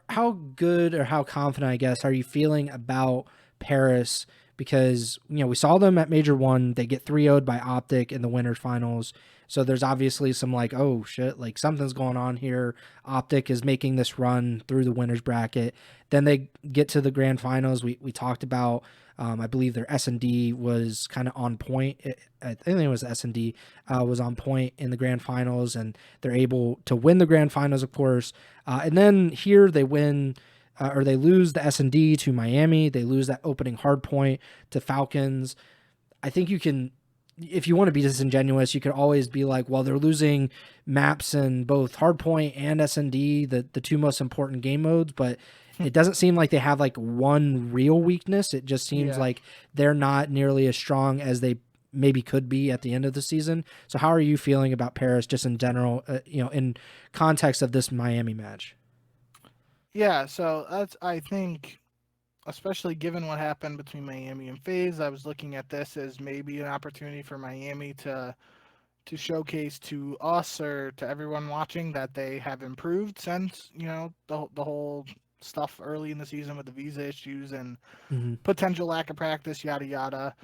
How good or how confident, I guess, are you feeling about Paris? Because, we saw them at Major 1. They get 3-0'd by OpTic in the winners finals. So there's obviously some like, oh, shit, like something's going on here. OpTic is making this run through the winners bracket. Then they get to the grand finals. We talked about, I believe their S&D was kind of on point. I think it was S&D was on point in the grand finals, and they're able to win the grand finals, of course. And then here they win, or they lose the S&D to Miami. They lose that opening hard point to Falcons. I think you can if you want to be disingenuous, you could always be like, well, they're losing maps in both Hardpoint and S&D, the two most important game modes, but it doesn't seem like they have like one real weakness. It just seems like they're not nearly as strong as they maybe could be at the end of the season. So how are you feeling about Paris just in general, in context of this Miami match? Yeah, so that's, I think, especially given what happened between Miami and FaZe, I was looking at this as maybe an opportunity for Miami to showcase to us or to everyone watching that they have improved since, the whole stuff early in the season with the visa issues and potential lack of practice, yada yada.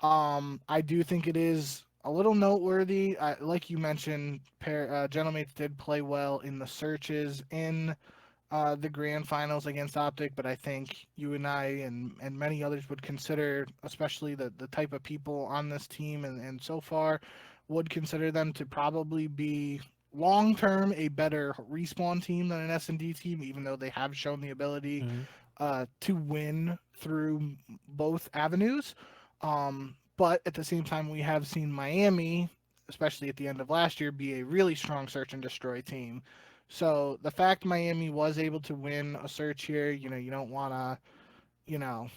I do think it is a little noteworthy. Like you mentioned, Gentlemates did play well in the searches in the grand finals against OpTic, but I think you and I and many others would consider, especially the type of people on this team and so far, would consider them to probably be long term a better respawn team than an S&D team, even though they have shown the ability to win through both avenues. But at the same time, we have seen Miami, especially at the end of last year, be a really strong search and destroy team. So the fact Miami was able to win a search here, you don't want to,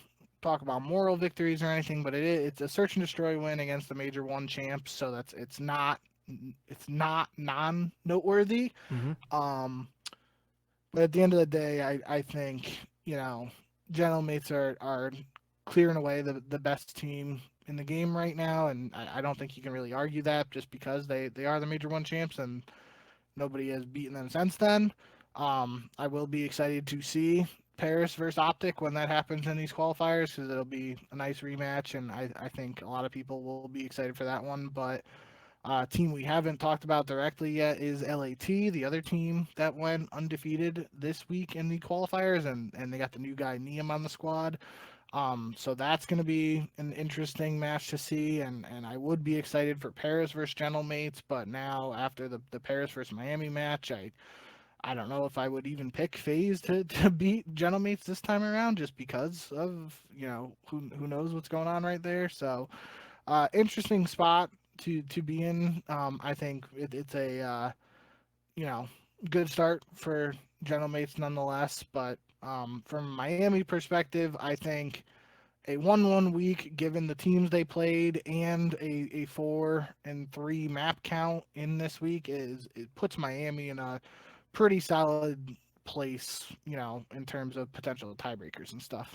talk about moral victories or anything, but it's a search and destroy win against the Major One champs. So it's not non noteworthy. But at the end of the day, I think Gentlemates are clearing away the best team in the game right now, and I don't think you can really argue that just because they are the Major One champs and nobody has beaten them since then. I will be excited to see Paris versus OpTic when that happens in these qualifiers because it'll be a nice rematch, and I think a lot of people will be excited for that one. But team we haven't talked about directly yet is LAT, the other team that went undefeated this week in the qualifiers, and they got the new guy Nium on the squad. So that's going to be an interesting match to see, and I would be excited for Paris versus Gentlemates, but now after the Paris versus Miami match, I don't know if I would even pick FaZe to beat Gentlemates this time around, just because of who knows what's going on right there. So interesting spot to be in. I think it's a good start for Gentlemates nonetheless, but from Miami perspective, I think a 1-1 week, given the teams they played and a 4-3 map count in this week, it puts Miami in a pretty solid place, in terms of potential tiebreakers and stuff.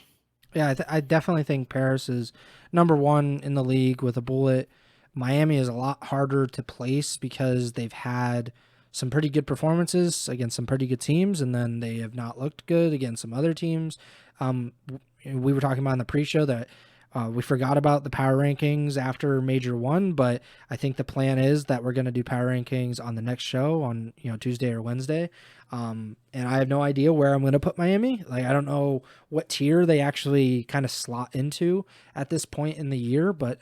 Yeah, I definitely think Paris is number one in the league with a bullet. Miami is a lot harder to place because they've had some pretty good performances against some pretty good teams, and then they have not looked good against some other teams. We were talking about in the pre-show that we forgot about the power rankings after Major 1, but I think the plan is that we're going to do power rankings on the next show on Tuesday or Wednesday. And I have no idea where I'm going to put Miami. Like, I don't know what tier they actually kind of slot into at this point in the year, but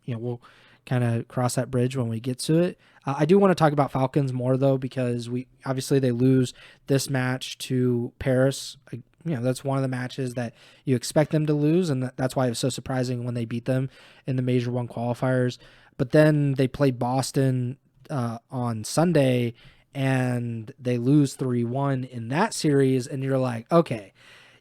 we'll kind of cross that bridge when we get to it. I do want to talk about Falcons more though, because they lose this match to Paris. That's one of the matches that you expect them to lose, and that's why it was so surprising when they beat them in the Major 1 qualifiers. But then they played Boston on Sunday, and they lose 3-1 in that series, and you're like, okay,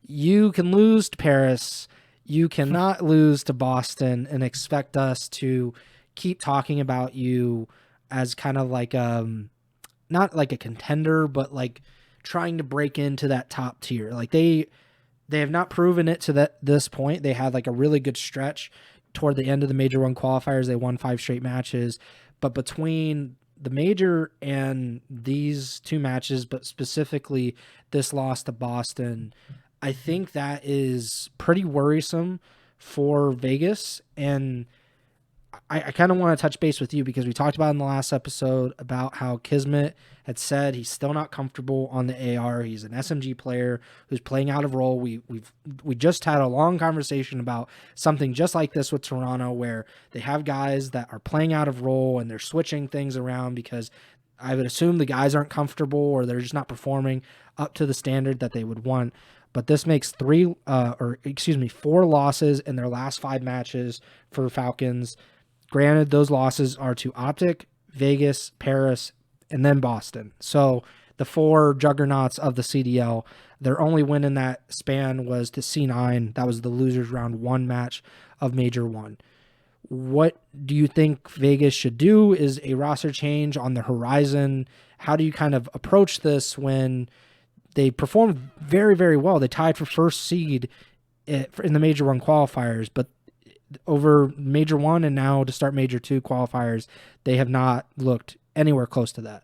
you can lose to Paris, you cannot lose to Boston and expect us to keep talking about you as kind of like not like a contender, but like trying to break into that top tier. Like they have not proven it to this point. They had like a really good stretch toward the end of the Major 1 qualifiers. They won 5 straight matches, but between the Major and these 2 matches, but specifically this loss to Boston, I think that is pretty worrisome for Vegas. And I kind of want to touch base with you because we talked about in the last episode about how Kismet had said he's still not comfortable on the AR. He's an SMG player who's playing out of role. We just had a long conversation about something just like this with Toronto, where they have guys that are playing out of role and they're switching things around because I would assume the guys aren't comfortable or they're just not performing up to the standard that they would want. But this makes 4 losses in their last 5 matches for Falcons. Granted, those losses are to OpTic, Vegas, Paris, and then Boston. So the 4 juggernauts of the CDL, their only win in that span was to C9. That was the losers round 1 match of Major 1. What do you think Vegas should do? Is a roster change on the horizon? How do you kind of approach this when they performed very, very well? They tied for first seed in the Major 1 qualifiers, but over Major 1 and now to start Major 2 qualifiers, they have not looked anywhere close to that.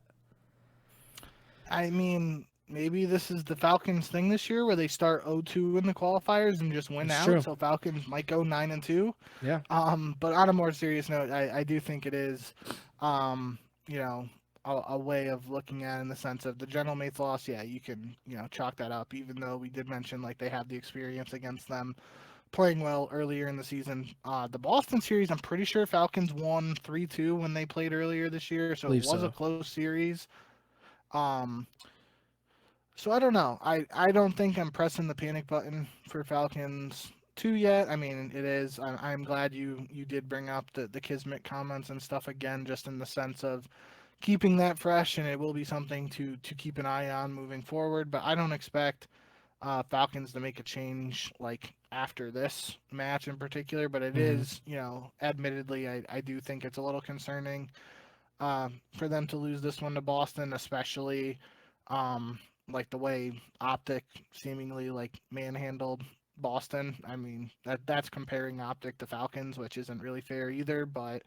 I mean, maybe this is the Falcons thing this year where they start 0-2 in the qualifiers and just win That's out. true. So Falcons might go 9-2. Yeah. But on a more serious note, I do think it is, you know, a way of looking at it in the sense of the General Mates loss. Yeah, you can, chalk that up, even though we did mention like they have the experience against them playing well earlier in the season. The Boston series, I'm pretty sure Falcons won 3-2 when they played earlier this year. So it was a close series. So I don't know. I don't think I'm pressing the panic button for Falcons 2 yet. I mean, it is. I'm glad you did bring up the Kismet comments and stuff again, just in the sense of keeping that fresh, and it will be something to keep an eye on moving forward. But I don't expect Falcons to make a change like after this match in particular. But it is, admittedly, I do think it's a little concerning for them to lose this one to Boston, especially like the way OpTic seemingly like manhandled Boston. I mean, that's comparing OpTic to Falcons, which isn't really fair either. But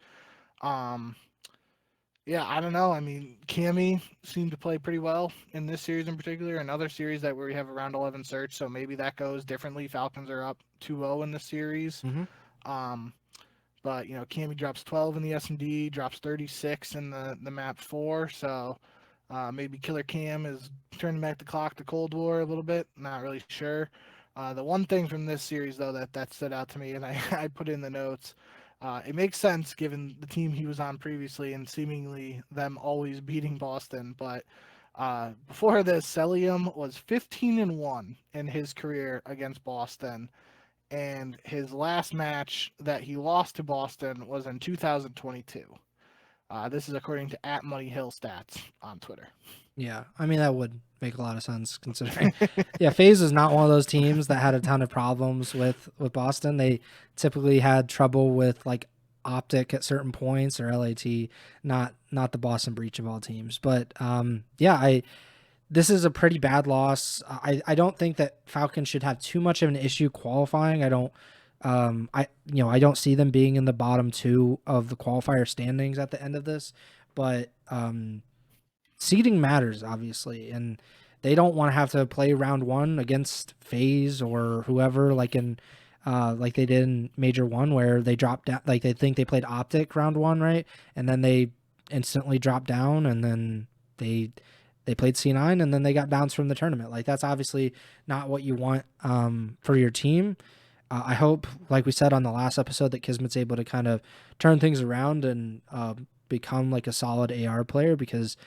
yeah, I don't know. I mean, Cammy seemed to play pretty well in this series in particular. Another series that where we have a round 11 search, so maybe that goes differently. Falcons are up 2-0 in this series. But Cammy drops 12 in the S&D, drops 36 in the map 4. So maybe Killer Cam is turning back the clock to Cold War a little bit. Not really sure. The one thing from this series though that stood out to me, and I put in the notes. It makes sense given the team he was on previously and seemingly them always beating Boston. But before this, Celium was 15-1 in his career against Boston. And his last match that he lost to Boston was in 2022. This is according to @MoneyHillStats on Twitter. Yeah, I mean, that would make a lot of sense considering. Yeah, FaZe is not one of those teams that had a ton of problems with Boston. They typically had trouble with like OpTic at certain points or LAT, not the Boston Breach of all teams. But yeah, this is a pretty bad loss. I don't think that Falcons should have too much of an issue qualifying. I don't see them being in the bottom 2 of the qualifier standings at the end of this, but seeding matters obviously, and they don't want to have to play round 1 against FaZe or whoever like they did in Major 1 where they dropped down, like they think they played OpTic round 1, right? And then they instantly dropped down, and then they played C9 and then they got bounced from the tournament. Like that's obviously not what you want for your team. I hope, like we said on the last episode, that Kismet's able to kind of turn things around and become like a solid AR player because,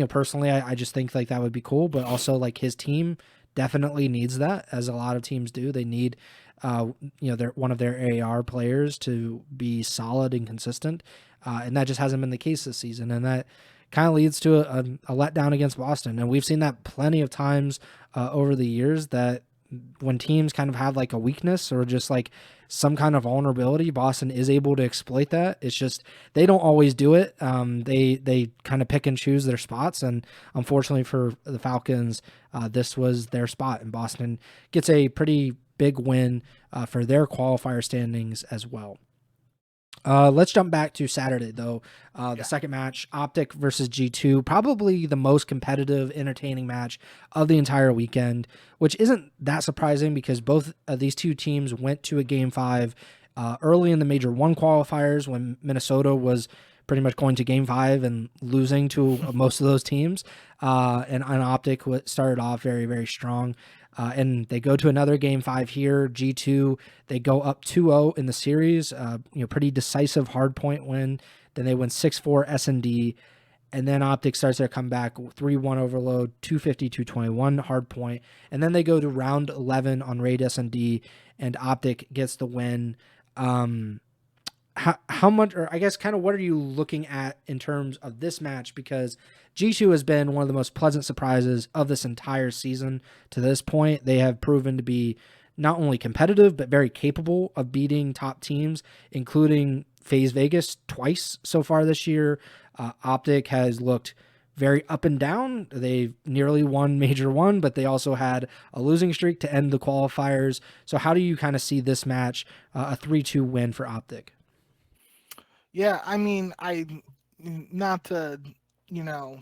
personally, I just think like that would be cool, but also like his team definitely needs that, as a lot of teams do. They need, one of their AR players to be solid and consistent, and that just hasn't been the case this season, and that kind of leads to a letdown against Boston. And we've seen that plenty of times over the years, that when teams kind of have like a weakness or just like some kind of vulnerability, Boston is able to exploit that. It's just they don't always do it. They kind of pick and choose their spots, and unfortunately for the Falcons, this was their spot, and Boston gets a pretty big win for their qualifier standings as well. Let's jump back to Saturday, though. The second match, OpTic versus G2, probably the most competitive, entertaining match of the entire weekend, which isn't that surprising because both of these two teams went to a Game 5 early in the Major 1 qualifiers when Minnesota was pretty much going to Game 5 and losing to most of those teams. And OpTic started off very, very strong. And they go to another Game 5 here. G2, they go up 2-0 in the series. Pretty decisive hardpoint win. Then they win 6-4 S&D. And then OpTic starts their comeback, 3-1 overload, 250-221 hardpoint. And then they go to round 11 on Raid S&D, and OpTic gets the win. how much, or I guess kind of what are you looking at in terms of this match? Because G2 has been one of the most pleasant surprises of this entire season to this point. They have proven to be not only competitive, but very capable of beating top teams, including FaZe Vegas twice so far this year. OpTic has looked very up and down. They nearly won Major 1, but they also had a losing streak to end the qualifiers. So how do you kind of see this match, a 3-2 win for OpTic? Yeah, I mean, I not to, you know,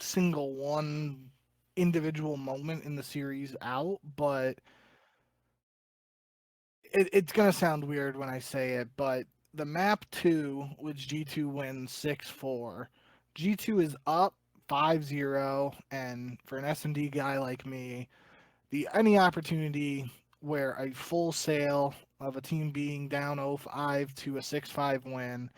single one individual moment in the series out, but it's gonna sound weird when I say it, but the map 2, which G2 wins 6-4, G2 is up 5-0, and for an S&D guy like me, the any opportunity where a full sale of a team being down 0-5 to a 6-5 win,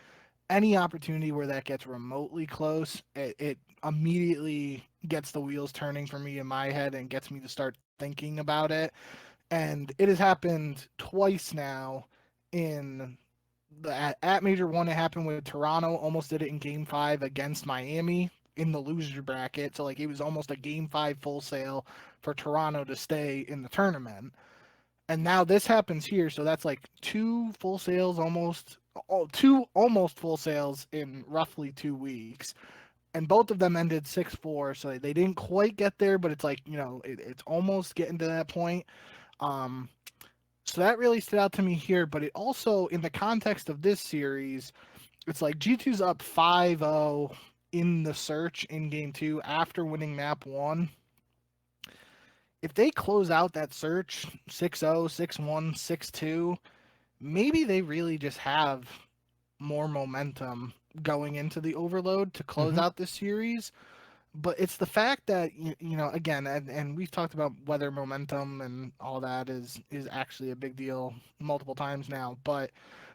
any opportunity where that gets remotely close, it immediately gets the wheels turning for me in my head and gets me to start thinking about it. And it has happened twice now in at Major 1. It happened with Toronto, almost did it in Game 5 against Miami in the loser bracket. So, like, it was almost a Game 5 full sale for Toronto to stay in the tournament. And now this happens here, so that's like two full sales almost, two almost full sales in roughly 2 weeks. And both of them ended 6-4, so they didn't quite get there, but it's like, it's almost getting to that point. Um, so that really stood out to me here, but it also, in the context of this series, it's like G2's up 5-0 in the search in game 2 after winning map 1. If they close out that search 6-0, 6-1, 6-2, maybe they really just have more momentum going into the overload to close out this series. But it's the fact that again, and we've talked about whether momentum and all that is actually a big deal multiple times now. But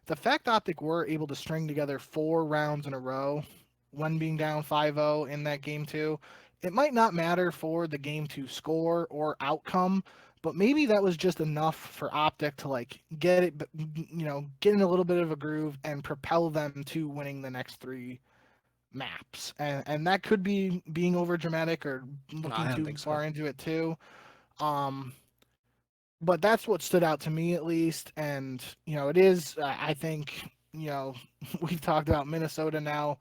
the fact OpTic were able to string together 4 rounds in a row when being down 5-0 in that game 2, it might not matter for the game 2 score or outcome, but maybe that was just enough for OpTic to like get it, get in a little bit of a groove and propel them to winning the next 3 maps. And that could be being over dramatic or looking I don't too think so. far into it too. Um, but that's what stood out to me at least. And it is. I think we've talked about Minnesota now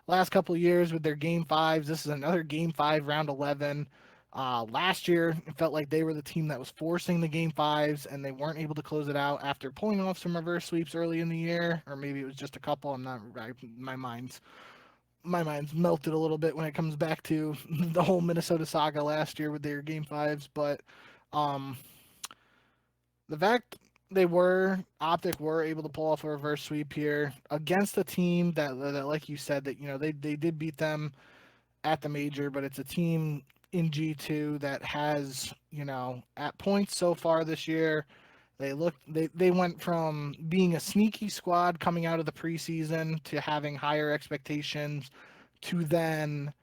last couple of years with their game 5s. This is another game 5 round 11. Last year, it felt like they were the team that was forcing the game 5s, and they weren't able to close it out after pulling off some reverse sweeps early in the year, or maybe it was just a couple. I'm not right. My mind's melted a little bit when it comes back to the whole Minnesota saga last year with their game 5s. But um, the fact OpTic were able to pull off a reverse sweep here against a team that like you said, that they did beat them at the major, but it's a team in G2 that has at points so far this year. They went from being a sneaky squad coming out of the preseason to having higher expectations to then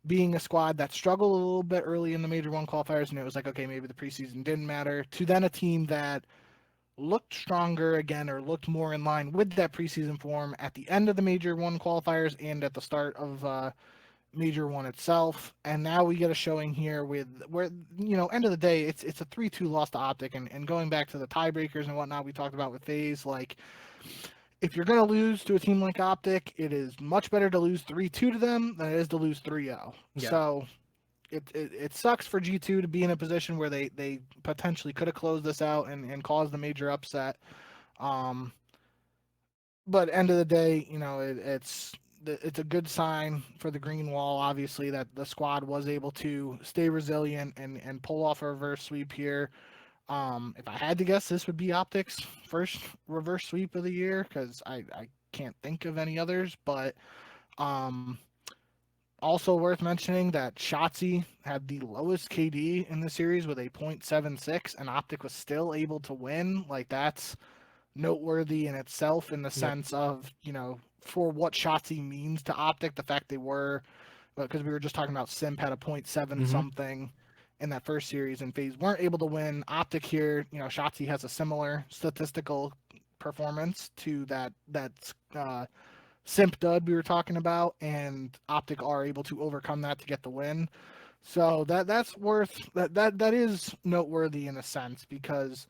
being a squad that struggled a little bit early in the Major 1 qualifiers, and it was like, okay, maybe the preseason didn't matter, to then a team that looked stronger again, or looked more in line with that preseason form at the end of the Major 1 qualifiers and at the start of Major 1 itself. And now we get a showing here with where, end of the day, it's a 3-2 loss to OpTic. And going back to the tiebreakers and whatnot we talked about with FaZe, like, if you're going to lose to a team like OpTic, it is much better to lose 3-2 to them than it is to lose 3-0. Yeah. So it sucks for G2 to be in a position where they potentially could have closed this out and caused a major upset. Um, but end of the day, it's a good sign for the Green Wall, obviously, that the squad was able to stay resilient and pull off a reverse sweep here. If I had to guess, this would be OpTic's first reverse sweep of the year, because I can't think of any others. But um, also worth mentioning that Shotzi had the lowest KD in the series with a .76, and OpTic was still able to win. Like, that's noteworthy in itself, in the Yep. sense of, for what Shotzi means to OpTic, the fact they were, because we were just talking about Simp had a .7 something in that first series, and FaZe weren't able to win. OpTic here, Shotzi has a similar statistical performance to that simp dud we were talking about, and OpTic are able to overcome that to get the win. So that is noteworthy in a sense, because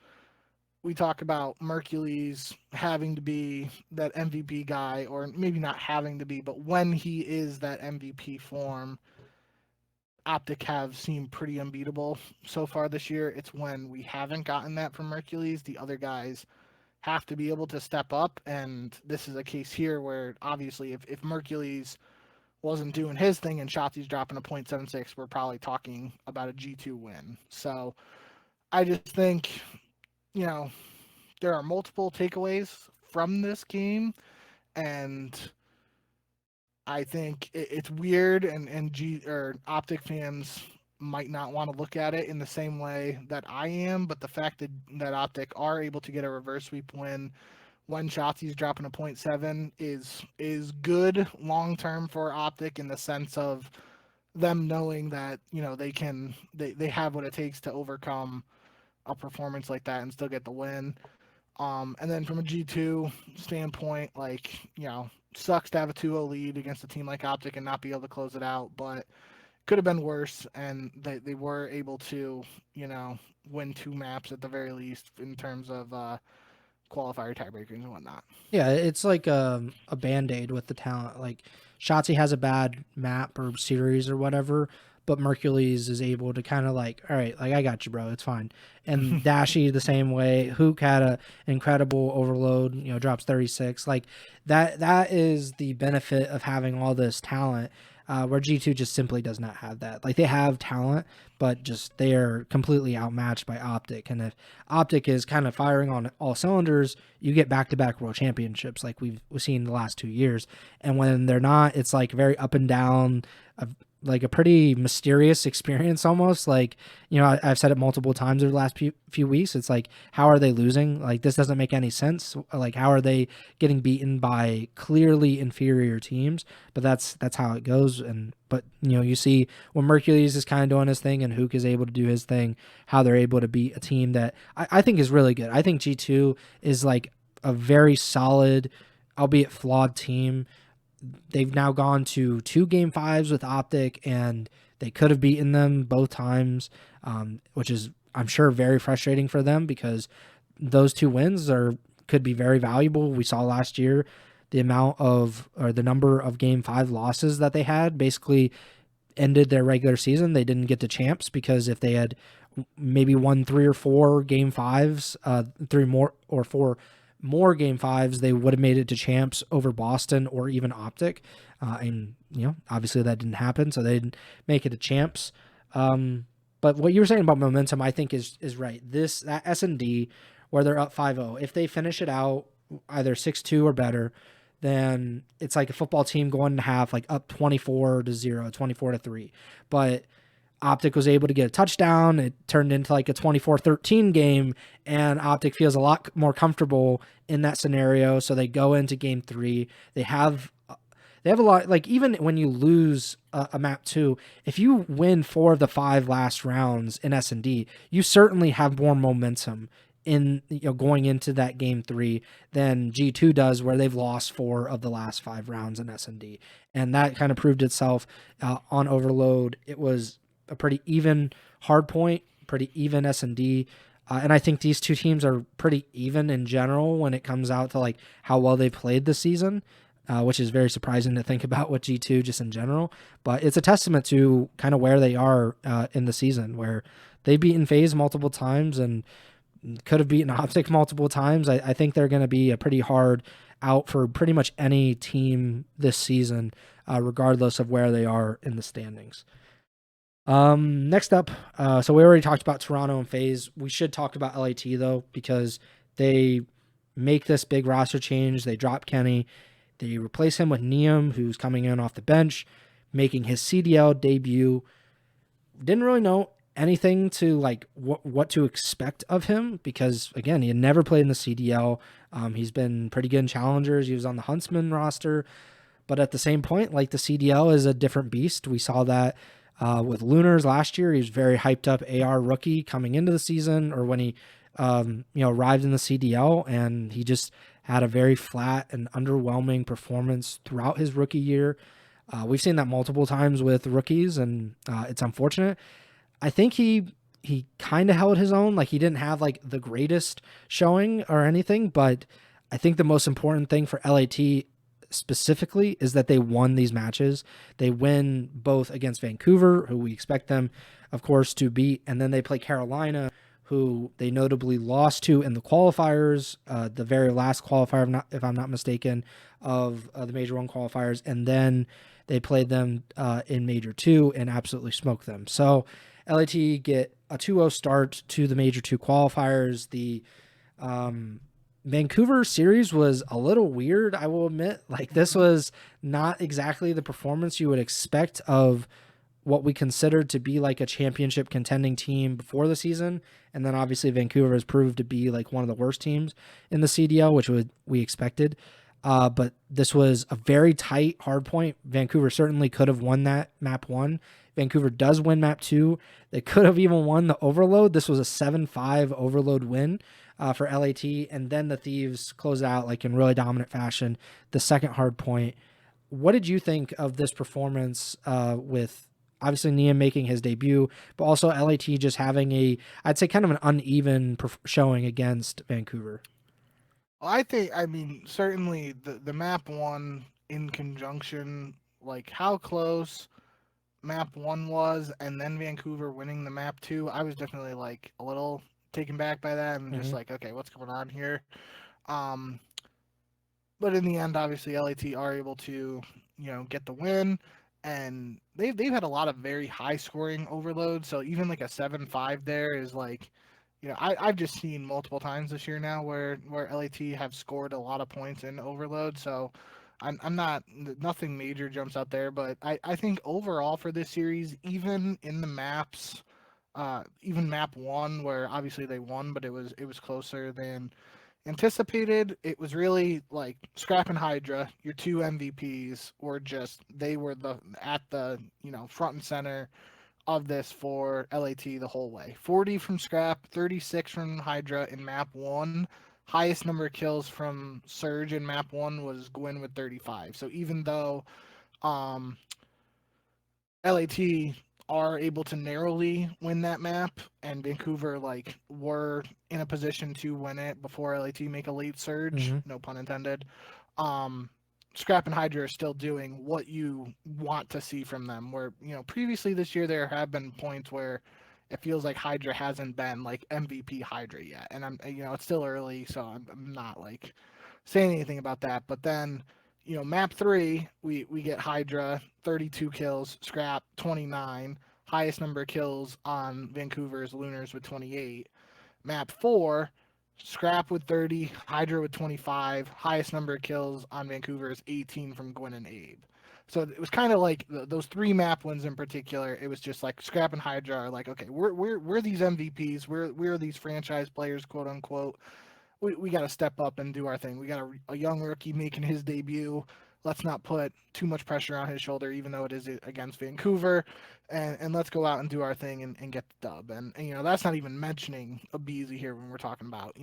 we talk about Mercules having to be that MVP guy, or maybe not having to be, but when he is that MVP form, OpTic have seemed pretty unbeatable so far this year. It's when we haven't gotten that from Mercules, the other guys have to be able to step up, and this is a case here where obviously if Mercules wasn't doing his thing and Shotzi's dropping a .76, we're probably talking about a G2 win. So I just think, there are multiple takeaways from this game, and I think it's weird, and OpTic fans might not want to look at it in the same way that I am, but the fact that OpTic are able to get a reverse sweep win when Shotzi's dropping a .7 is good long term for OpTic, in the sense of them knowing that they have what it takes to overcome a performance like that and still get the win. And then from a G2 standpoint, sucks to have a 2-0 lead against a team like OpTic and not be able to close it out, but could have been worse, and they were able to win 2 maps at the very least in terms of qualifier tiebreakers and whatnot. Yeah, it's like a Band-Aid with the talent. Like, Shotzi has a bad map or series or whatever, but Mercules is able to kind of like, all right, like, I got you, bro, it's fine. And Dashy the same way. Hook had an incredible overload, drops 36. Like, that is the benefit of having all this talent, where G2 just simply does not have that. Like, they have talent, but just they are completely outmatched by OpTic. And if OpTic is kind of firing on all cylinders, you get back-to-back world championships like we've seen the last 2 years. And when they're not, it's like very up and down, like a pretty mysterious experience almost. Like, I've said it multiple times over the last few weeks. It's like, how are they losing? Like, this doesn't make any sense. Like, how are they getting beaten by clearly inferior teams? But that's how it goes. But you see when Mercules is kind of doing his thing and Hook is able to do his thing, how they're able to beat a team that I think is really good. I think G2 is like a very solid, albeit flawed team. They've now gone to 2 Game 5s with OpTic, and they could have beaten them both times, which is, I'm sure, very frustrating for them, because those 2 wins could be very valuable. We saw last year the number of Game 5 losses that they had basically ended their regular season. They didn't get to champs, because if they had maybe won 3 or 4 Game 5s, 3 more or 4 more Game 5s, they would have made it to champs over Boston or even OpTic. And, obviously that didn't happen, so they didn't make it to champs. But what you were saying about momentum, I think is right. That S&D, where they're up 5-0, if they finish it out either 6-2 or better, then it's like a football team going to have like up 24-0, 24-3. But OpTic was able to get a touchdown. It turned into like a 24-13 game, and OpTic feels a lot more comfortable in that scenario. So they go into Game 3. They have a lot, like, even when you lose a map 2, if you win 4 of the 5 last rounds in S&D, you certainly have more momentum in going into that Game 3 than G2 does, where they've lost 4 of the last 5 rounds in S&D. And that kind of proved itself on Overload. It was a pretty even hard point, pretty even S&D. And I think these 2 teams are pretty even in general when it comes out to like how well they played this season, which is very surprising to think about with G2 just in general. But it's a testament to kind of where they are in the season, where they've beaten FaZe multiple times and could have beaten OpTic multiple times. I think they're going to be a pretty hard out for pretty much any team this season, regardless of where they are in the standings. Next up, so we already talked about Toronto and FaZe. We should talk about LAT though, because they make this big roster change. They drop Kenny. They replace him with Nium, who's coming in off the bench, making his CDL debut. Didn't really know anything to like what to expect of him, because again, he had never played in the CDL. He's been pretty good in challengers. He was on the Huntsman roster, but at the same point, like, the CDL is a different beast. We saw that with Lunars last year. He was very hyped up AR rookie coming into the season, or when he arrived in the CDL, and he just had a very flat and underwhelming performance throughout his rookie year. We've seen that multiple times with rookies, and it's unfortunate. I think he kind of held his own. Like, he didn't have like the greatest showing or anything, but I think the most important thing for LAT specifically is that they won these matches. They win both against Vancouver, who we expect them, of course, to beat, and then they play Carolina, who they notably lost to in the qualifiers, the very last qualifier, if I'm not mistaken, of the Major 1 qualifiers, and then they played them in Major 2 and absolutely smoked them. So LAT get a 2-0 start to the Major 2 qualifiers. The Vancouver series was a little weird, I will admit. Like, this was not exactly the performance you would expect of what we considered to be like a championship contending team before the season. And then obviously Vancouver has proved to be like one of the worst teams in the CDL, which we expected. But this was a very tight hard point. Vancouver certainly could have won that map 1. Vancouver does win map 2. They could have even won the overload. This was a 7-5 overload win for LAT. And then the Thieves close out like in really dominant fashion, the second hard point. What did you think of this performance with obviously Nium making his debut, but also LAT just having I'd say kind of an uneven showing against Vancouver? I mean, certainly the map 1 in conjunction, like how close map 1 was, and then Vancouver winning the map 2, I was definitely like a little taken back by that, and just like, okay, what's going on here? But in the end, obviously LAT are able to, get the win. And they've had a lot of very high scoring overloads. So even like a 7-5 there is like, I've just seen multiple times this year now where LAT have scored a lot of points in overload. So I'm not, nothing major jumps out there, but I think overall for this series, even in the maps, even map 1 where obviously they won, but it was closer than anticipated. It was really like Scrap and Hydra, your 2 MVPs, they were at the front and center of this for LAT the whole way. 40 from Scrap, 36 from Hydra in map 1. Highest number of kills from Surge in map 1 was Gwyn with 35. So even though LAT are able to narrowly win that map, and Vancouver were in a position to win it before LAT make a late surge, no pun intended. Scrap and Hydra are still doing what you want to see from them. Where previously this year there have been points where it feels like Hydra hasn't been like MVP Hydra yet, and I'm it's still early, so I'm not like saying anything about that. But then map 3, we get Hydra, 32 kills, Scrap, 29. Highest number of kills on Vancouver's Lunars with 28. Map 4, Scrap with 30, Hydra with 25. Highest number of kills on Vancouver's 18 from Gwyn and Abe. So it was kind of like those 3 map wins in particular. It was just like Scrap and Hydra are like, okay, we're these MVPs. We're these franchise players, quote unquote. We got to step up and do our thing. We got a young rookie making his debut. Let's not put too much pressure on his shoulder, even though it is against Vancouver, and let's go out and do our thing and get the dub. And that's not even mentioning Abizi here when we're talking about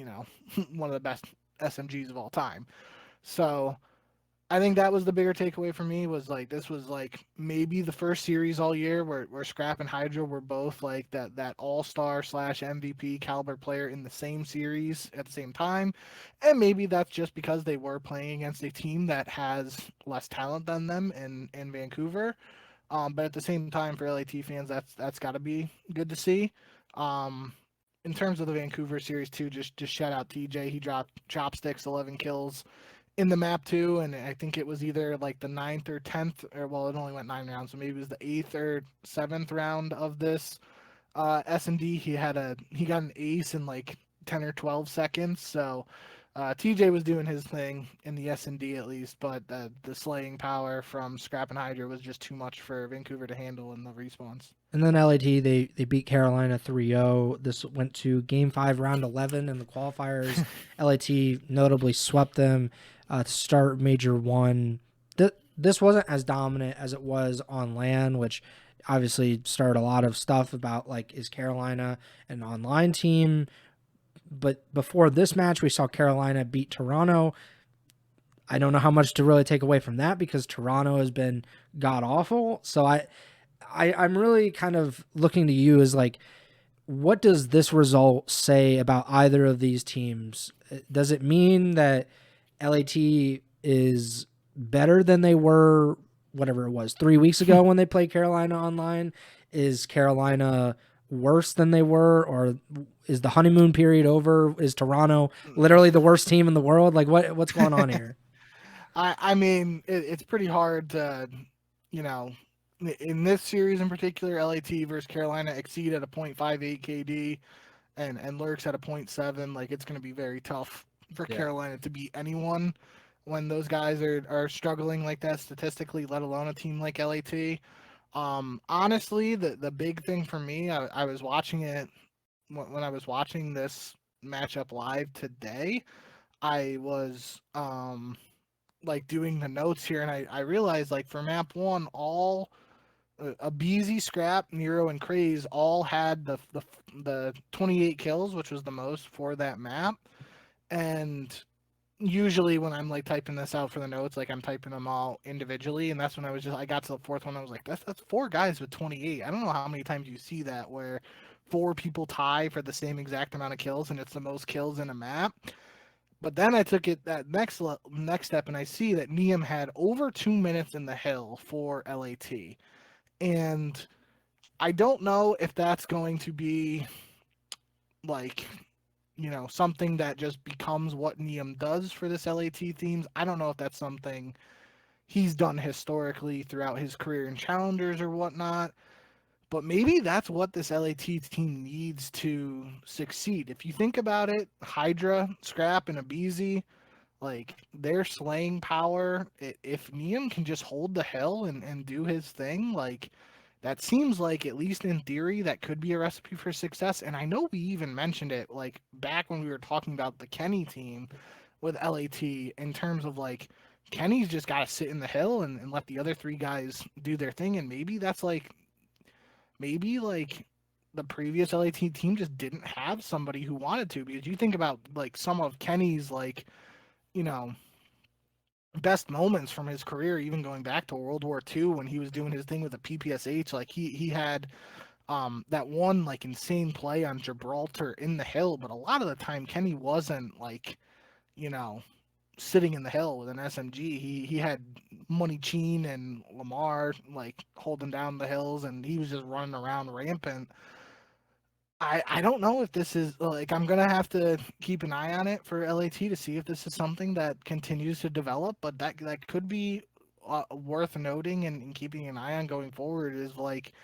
one of the best SMGs of all time. So I think that was the bigger takeaway for me, was like this was like maybe the first series all year where Scrap and Hydra were both like that all-star / MVP caliber player in the same series at the same time. And maybe that's just because they were playing against a team that has less talent than them in Vancouver. But at the same time, for LAT fans, that's got to be good to see. In terms of the Vancouver series too, just shout out TJ. He dropped chopsticks, 11 kills in the map 2, and I think it was either like the 9th or 10th, or well, it only went 9 rounds, so maybe it was the 8th or 7th round of this S&D. He got an ace in like 10 or 12 seconds. So TJ was doing his thing in the S&D at least, but the slaying power from Scrap and Hydra was just too much for Vancouver to handle in the respawns. And then LAT, they beat Carolina 3-0. This went to Game 5, Round 11 in the qualifiers. LAT notably swept them to start Major 1. This wasn't as dominant as it was on LAN, which obviously started a lot of stuff about, like, is Carolina an online team But before this match, we saw Carolina beat Toronto. I don't know how much to really take away from that because Toronto has been god awful. So I'm really kind of looking to you as like, what does this result say about either of these teams? Does it mean that LAT is better than they were, whatever it was, 3 weeks ago when they played Carolina online? Is Carolina worse than they were, or is the honeymoon period over? Is Toronto literally the worst team in the world? Like what's going on here? I mean, it's pretty hard to, you know, in this series in particular, LAT versus Carolina exceed at a .58 KD and Lurks at a .7. Like, it's going to be very tough for Carolina to beat anyone when those guys are struggling like that statistically, let alone a team like LAT. Honestly, the big thing for me, I was watching it when I was watching this matchup live today. I was like doing the notes here, and I realized like for map 1, all Abizi, Scrap, Nero, and Craze all had the 28 kills, which was the most for that map. And usually when I'm like typing this out for the notes, like I'm typing them all individually, and that's when I got to the fourth one. I was like, that's 4 guys with 28. I don't know how many times you see that where 4 people tie for the same exact amount of kills, and it's the most kills in a map. But then I took it that next step, and I see that Nium had over 2 minutes in the hill for LAT. And I don't know if that's going to be like, you know, something that just becomes what Nium does for this LAT themes. I don't know if that's something he's done historically throughout his career in challengers or whatnot. But maybe that's what this LAT team needs to succeed. If you think about it, Hydra, Scrap, and Abizi, like their slaying power, if Nium can just hold the hill and do his thing, like that seems like, at least in theory, that could be a recipe for success. And I know we even mentioned it like back when we were talking about the Kenny team with LAT in terms of like Kenny's just got to sit in the hill and let the other 3 guys do their thing. And maybe that's like, the previous LAT team just didn't have somebody who wanted to, because you think about like some of Kenny's like, you know, best moments from his career, even going back to World War II when he was doing his thing with the PPSH. Like he had that one like insane play on Gibraltar in the hill, but a lot of the time Kenny wasn't like, you know, sitting in the hill with an SMG. He had Money Cheen and Lamar like holding down the hills, and he was just running around rampant. I don't know if this is like, I'm gonna have to keep an eye on it for LAT to see if this is something that continues to develop, but that could be worth noting and keeping an eye on going forward, is like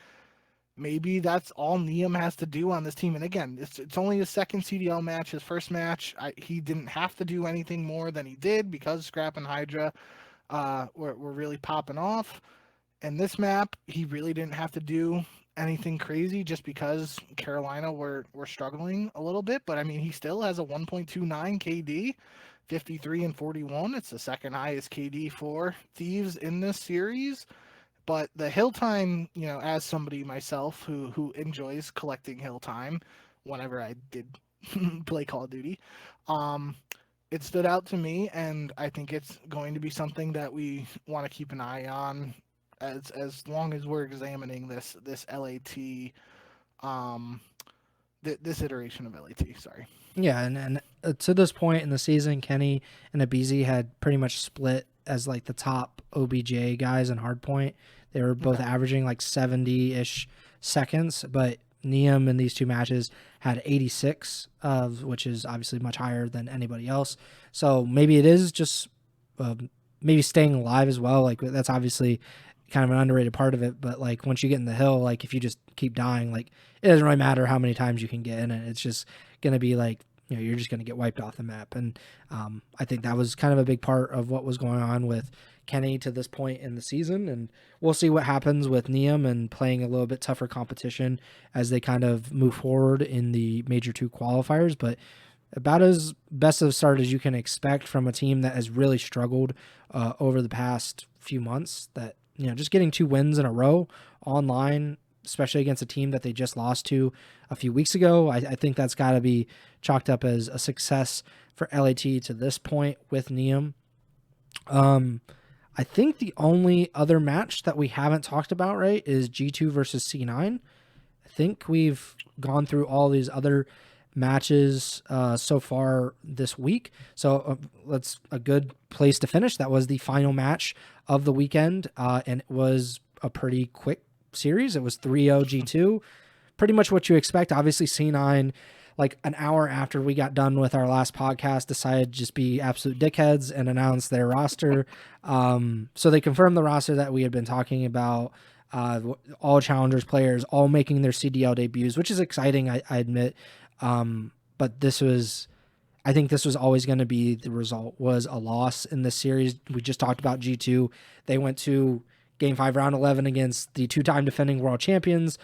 maybe that's all Nium has to do on this team. And again, it's only his second CDL match. His first match, he didn't have to do anything more than he did because Scrap and Hydra were really popping off. And this map, he really didn't have to do anything crazy just because Carolina were struggling a little bit. But I mean, he still has a 1.29 KD, 53 and 41. It's the second highest KD for Thieves in this series. But the hill time, you know, as somebody myself who enjoys collecting hill time whenever I did play Call of Duty, it stood out to me, and I think it's going to be something that we want to keep an eye on as long as we're examining this LAT, this iteration of LAT. Sorry. Yeah, and to this point in the season, Kenny and Abizi had pretty much split as like the top OBJ guys in hardpoint. They were both averaging like 70-ish seconds, but Nium in these 2 matches had 86, which is obviously much higher than anybody else. So maybe it is just maybe staying alive as well. Like that's obviously kind of an underrated part of it. But like once you get in the hill, like if you just keep dying, like it doesn't really matter how many times you can get in it. It's just going to be like, you know, you're just going to get wiped off the map. And I think that was kind of a big part of what was going on with Kenny to this point in the season. And we'll see what happens with Nium and playing a little bit tougher competition as they kind of move forward in the Major 2 qualifiers. But about as best of a start as you can expect from a team that has really struggled over the past few months. That, you know, just getting 2 wins in a row online especially against a team that they just lost to a few weeks ago. I think that's got to be chalked up as a success for LAT to this point with Nium. I think the only other match that we haven't talked about, right, is G2 versus C9. I think we've gone through all these other matches so far this week. So that's a good place to finish. That was the final match of the weekend, and it was a pretty quick series. It was 3-0 G2. Pretty much what you expect. Obviously, C9, like an hour after we got done with our last podcast, decided to just be absolute dickheads and announce their roster. So they confirmed the roster that we had been talking about. All challengers players, all making their CDL debuts, which is exciting, I admit. But I think this was always going to be the result, was a loss in this series. We just talked about G2. They went to Game 5, Round 11 against the two-time defending world champions.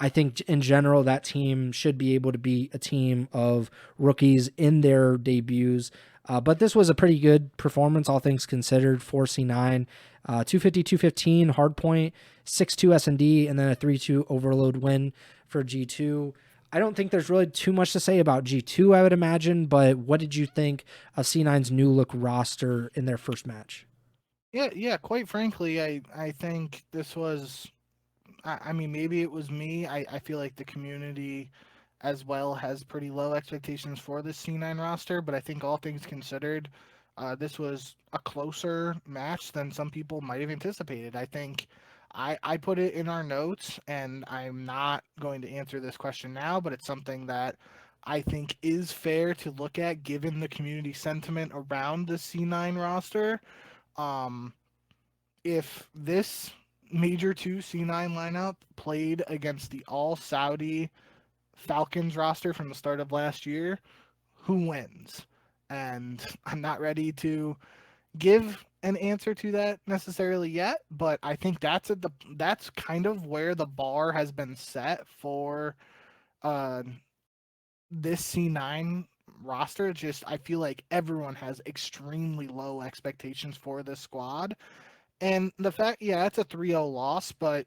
I think in general that team should be able to be a team of rookies in their debuts. But this was a pretty good performance, all things considered, for C9. 250, 215, hardpoint, 6-2 S&D, and then a 3-2 overload win for G2. I don't think there's really too much to say about G2, I would imagine, but what did you think of C9's new look roster in their first match? Yeah. Quite frankly, I think this was. I mean, maybe it was me. I feel like the community as well has pretty low expectations for this C9 roster, but I think all things considered, this was a closer match than some people might have anticipated. I think I put it in our notes, and I'm not going to answer this question now, but it's something that I think is fair to look at given the community sentiment around the C9 roster. Um, if this Major 2 C9 lineup played against the all Saudi Falcons roster from the start of last year, who wins? And I'm not ready to give an answer to that necessarily yet, but I think that's kind of where the bar has been set for uh, this C9 roster. Just I feel like everyone has extremely low expectations for this squad. And the fact, yeah, it's a 3-0 loss, but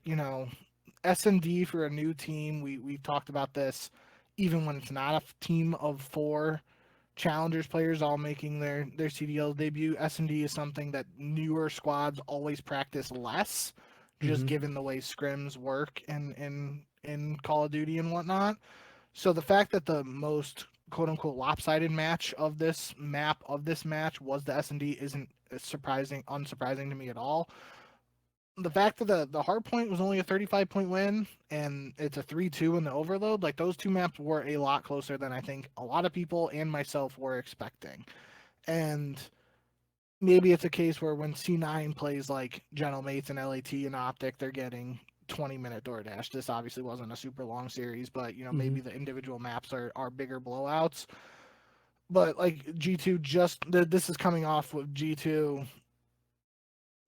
S&D for a new team, we've talked about this, even when it's not a team of 4 challengers players all making their CDL debut, S&D is something that newer squads always practice less, just given the way scrims work in Call of Duty and whatnot. So the fact that the most quote unquote lopsided match of this match was the S&D isn't unsurprising to me at all. The fact that the hard point was only a 35-point win and it's a 3-2 in the overload, like those two maps were a lot closer than I think a lot of people and myself were expecting. And maybe it's a case where when C9 plays like Gentle Mates and LAT and OpTic, they're getting 20-minute DoorDash. This obviously wasn't a super long series, but maybe the individual maps are bigger blowouts. But like G2, this is coming off with G2,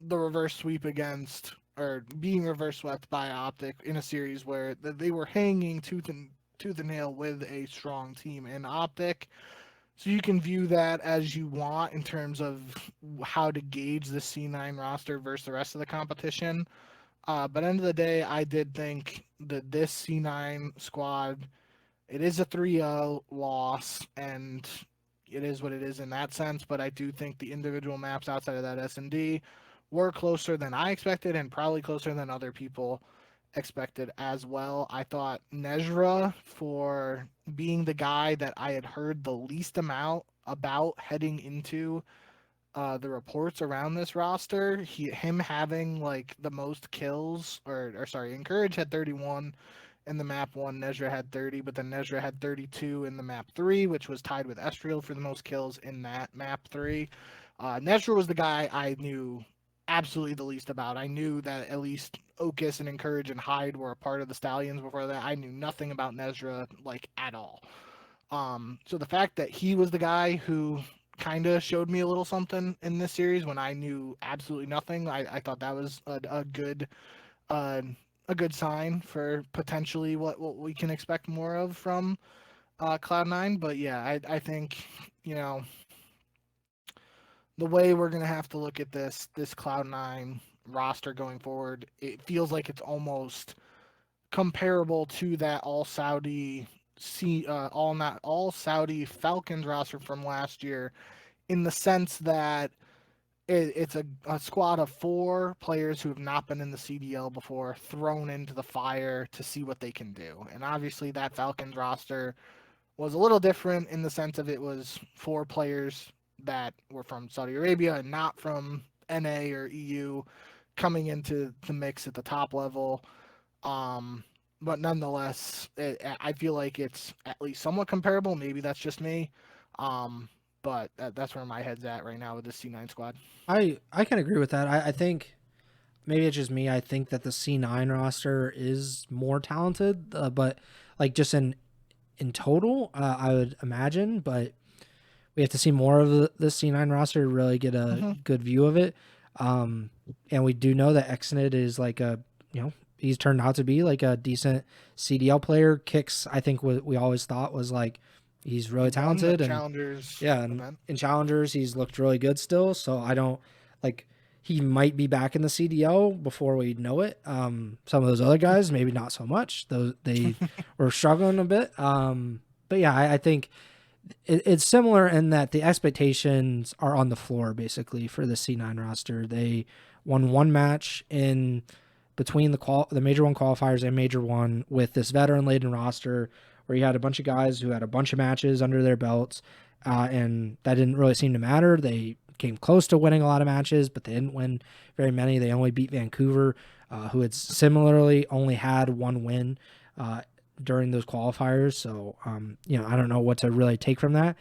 the reverse sweep against, or being reverse swept by OpTic in a series where they were hanging tooth and nail with a strong team in OpTic. So you can view that as you want in terms of how to gauge the C9 roster versus the rest of the competition. But end of the day, I did think that this C9 squad, it is a 3-0 loss, and it is what it is in that sense. But I do think the individual maps outside of that S&D were closer than I expected, and probably closer than other people expected as well. I thought Nezra, for being the guy that I had heard the least amount about heading into the reports around this roster, him having like the most kills, or sorry, Encourage had 31 in the map 1, Nezra had 30, but then Nezra had 32 in the map 3, which was tied with Estriel for the most kills in that map 3. Nezra was the guy I knew absolutely the least about. I knew that at least Ocus and Encourage and Hyde were a part of the Stallions before that. I knew nothing about Nezra, like, at all. So the fact that he was the guy who kind of showed me a little something in this series when I knew absolutely nothing, I thought that was a good sign for potentially what we can expect more of from Cloud9. But yeah, I think the way we're gonna have to look at this Cloud9 roster going forward, it feels like it's almost comparable to that all Saudi all Saudi Falcons roster from last year, in the sense that it's a squad of 4 players who have not been in the CDL before, thrown into the fire to see what they can do. And obviously that Falcons roster was a little different in the sense of it was 4 players that were from Saudi Arabia and not from NA or EU coming into the mix at the top level. But nonetheless, I feel like it's at least somewhat comparable. Maybe that's just me. But that's where my head's at right now with the C9 squad. I can agree with that. I think maybe it's just me. I think that the C9 roster is more talented, but like just in total, I would imagine. But we have to see more of the C9 roster to really get a good view of it. And we do know that Exnid is like he's turned out to be like a decent CDL player. Kicks, I think what we always thought was like he's really talented. And Challengers, in Challengers, he's looked really good still. So I don't like he might be back in the CDL before we know it. Some of those other guys, maybe not so much. They were struggling a bit. But yeah, I think it's similar in that the expectations are on the floor basically for the C9 roster. They won 1 match in between the Major 1 qualifiers and Major 1 with this veteran-laden roster where you had a bunch of guys who had a bunch of matches under their belts, and that didn't really seem to matter. They came close to winning a lot of matches, but they didn't win very many. They only beat Vancouver, who had similarly only had 1 win during those qualifiers. So, I don't know what to really take from that.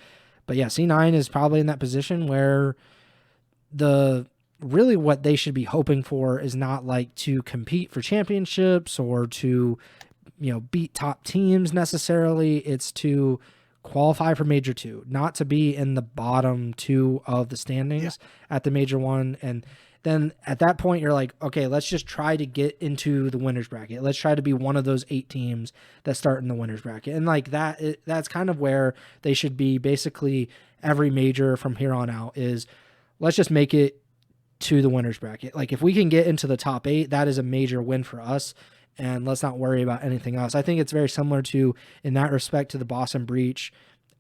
But yeah, C9 is probably in that position where really what they should be hoping for is not like to compete for championships or to, beat top teams necessarily. It's to qualify for Major 2, not to be in the bottom 2 of the standings at the Major 1. And then at that point, you're like, okay, let's just try to get into the winner's bracket. Let's try to be one of those 8 teams that start in the winner's bracket. And like that's kind of where they should be basically every major from here on out is let's just make it to the winner's bracket. Like if we can get into the top 8, that is a major win for us. And let's not worry about anything else. I think it's very similar to, in that respect, to the Boston Breach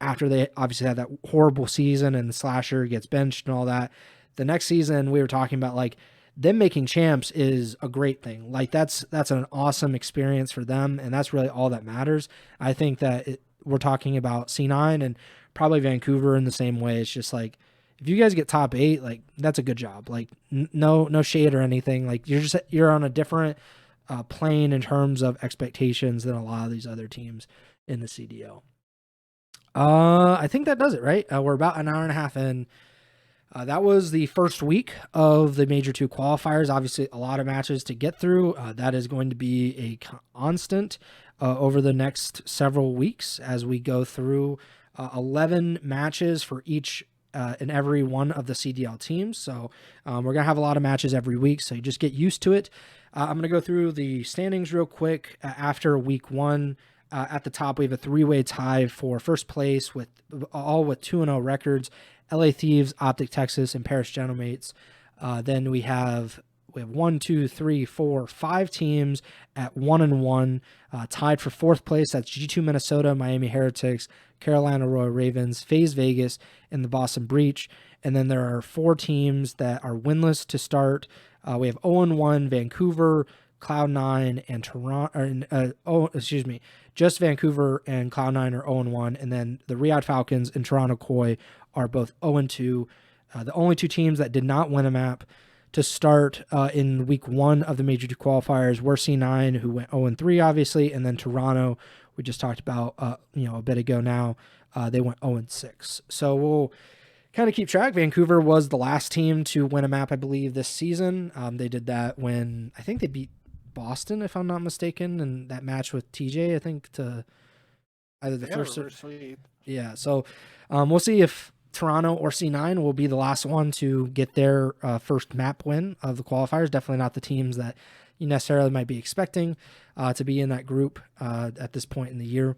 after they obviously had that horrible season and the Slasher gets benched and all that. The next season we were talking about like them making champs is a great thing. Like that's an awesome experience for them. And that's really all that matters. I think that we're talking about C9 and probably Vancouver in the same way. It's just like, if you guys get top 8, like that's a good job. Like no shade or anything. Like you're on a different plane in terms of expectations than a lot of these other teams in the CDL. I think that does it, right? We're about an hour and a half in. That was the first week of the Major 2 qualifiers. Obviously, a lot of matches to get through. That is going to be a constant over the next several weeks as we go through 11 matches for each and every one of the CDL teams. So we're going to have a lot of matches every week, so you just get used to it. I'm going to go through the standings real quick. After week 1, at the top, we have a 3-way tie for first place with 2-0 records. LA Thieves, OpTic Texas, and Paris Gentlemates. Then we have 5 teams at 1-1, tied for 4th place. That's G2 Minnesota, Miami Heretics, Carolina Royal Ravens, FaZe Vegas, and the Boston Breach. And then there are 4 teams that are winless to start. We have 0-1 Vancouver, Cloud9, and Toronto. Just Vancouver and Cloud9 are 0-1, and then the Riyadh Falcons and Toronto Koi are both 0-2. The only 2 teams that did not win a map to start in week 1 of the Major 2 qualifiers were C9, who went 0-3, obviously, and then Toronto, we just talked about a bit ago now, they went 0-6. So we'll kind of keep track. Vancouver was the last team to win a map, I believe, this season. They did that when I think they beat Boston, if I'm not mistaken, and that match with TJ, I think, to either the first or yeah. So we'll see if Toronto or C9 will be the last one to get their first map win of the qualifiers. Definitely not the teams that you necessarily might be expecting to be in that group at this point in the year.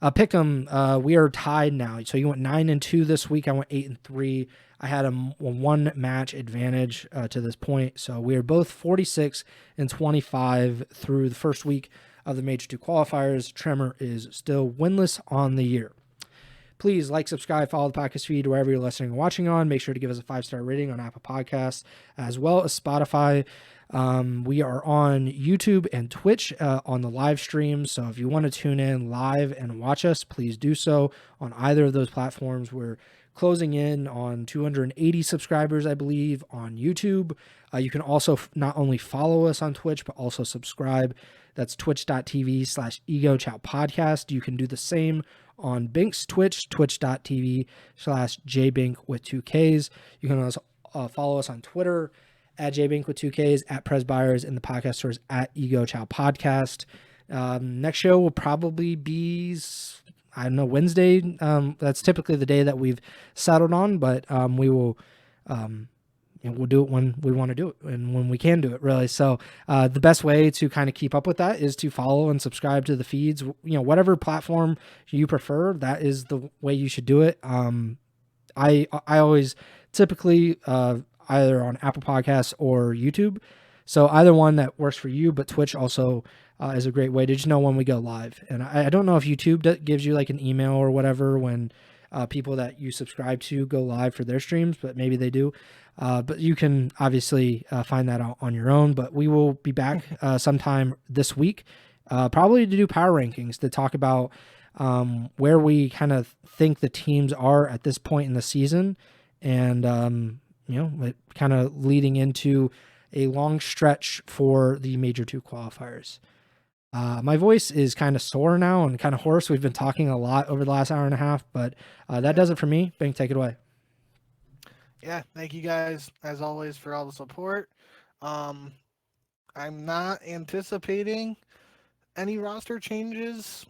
Pick'em, we are tied now. So you went 9-2 this week. I went 8-3. I had a 1 match advantage to this point. So we are both 46-25 through the first week of the Major 2 qualifiers. Tremor is still winless on the year. Please like, subscribe, follow the podcast feed wherever you're listening and watching on. Make sure to give us a 5-star rating on Apple Podcasts as well as Spotify. We are on YouTube and Twitch on the live stream. So if you want to tune in live and watch us, please do so on either of those platforms. We're closing in on 280 subscribers, I believe, on YouTube. You can also not only follow us on Twitch, but also subscribe. That's twitch.tv/Ego Chall Podcast. You can do the same on Bink's Twitch, twitch.tv/jbink with 2Ks. You can also follow us on Twitter at jbink with 2Ks, at Preston Byers, and the podcast stores at Ego Chall Podcast. Next show will probably be, I don't know, Wednesday. That's typically the day that we've settled on, but we will we'll do it when we want to do it and when we can do it, really. So the best way to kind of keep up with that is to follow and subscribe to the feeds. Whatever platform you prefer, that is the way you should do it. I always typically either on Apple Podcasts or YouTube. So either one that works for you, but Twitch also is a great way to just know when we go live. And I don't know if YouTube gives you like an email or whatever when people that you subscribe to go live for their streams, but maybe they do. But you can obviously find that out on your own. But we will be back sometime this week, probably to do power rankings, to talk about where we kind of think the teams are at this point in the season, and kind of leading into a long stretch for the Major 2 qualifiers. My voice is kind of sore now and kind of hoarse. We've been talking a lot over the last hour and a half, but that does it for me. Bink, take it away. Yeah, thank you guys, as always, for all the support. I'm not anticipating any roster changes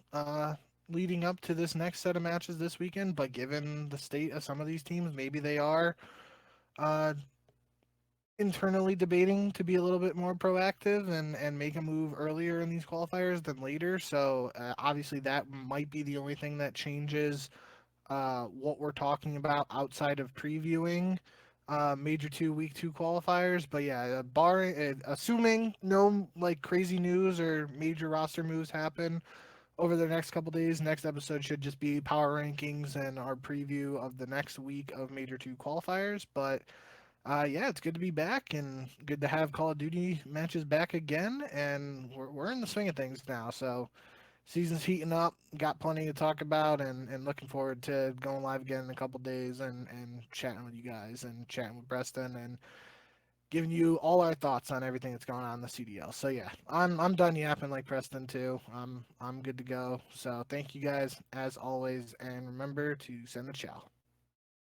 leading up to this next set of matches this weekend, but given the state of some of these teams, maybe they are internally debating to be a little bit more proactive and make a move earlier in these qualifiers than later. So obviously that might be the only thing that changes what we're talking about outside of previewing Major 2 Week 2 qualifiers. But yeah, assuming no like crazy news or major roster moves happen over the next couple days, next episode should just be power rankings and our preview of the next week of Major 2 qualifiers. But yeah, it's good to be back and good to have Call of Duty matches back again, and we're in the swing of things now. So season's heating up, got plenty to talk about, and looking forward to going live again in a couple days and chatting with you guys and chatting with Preston and giving you all our thoughts on everything that's going on in the CDL. So yeah, I'm done yapping like Preston too. I'm good to go. So thank you guys as always, and remember to send the chow.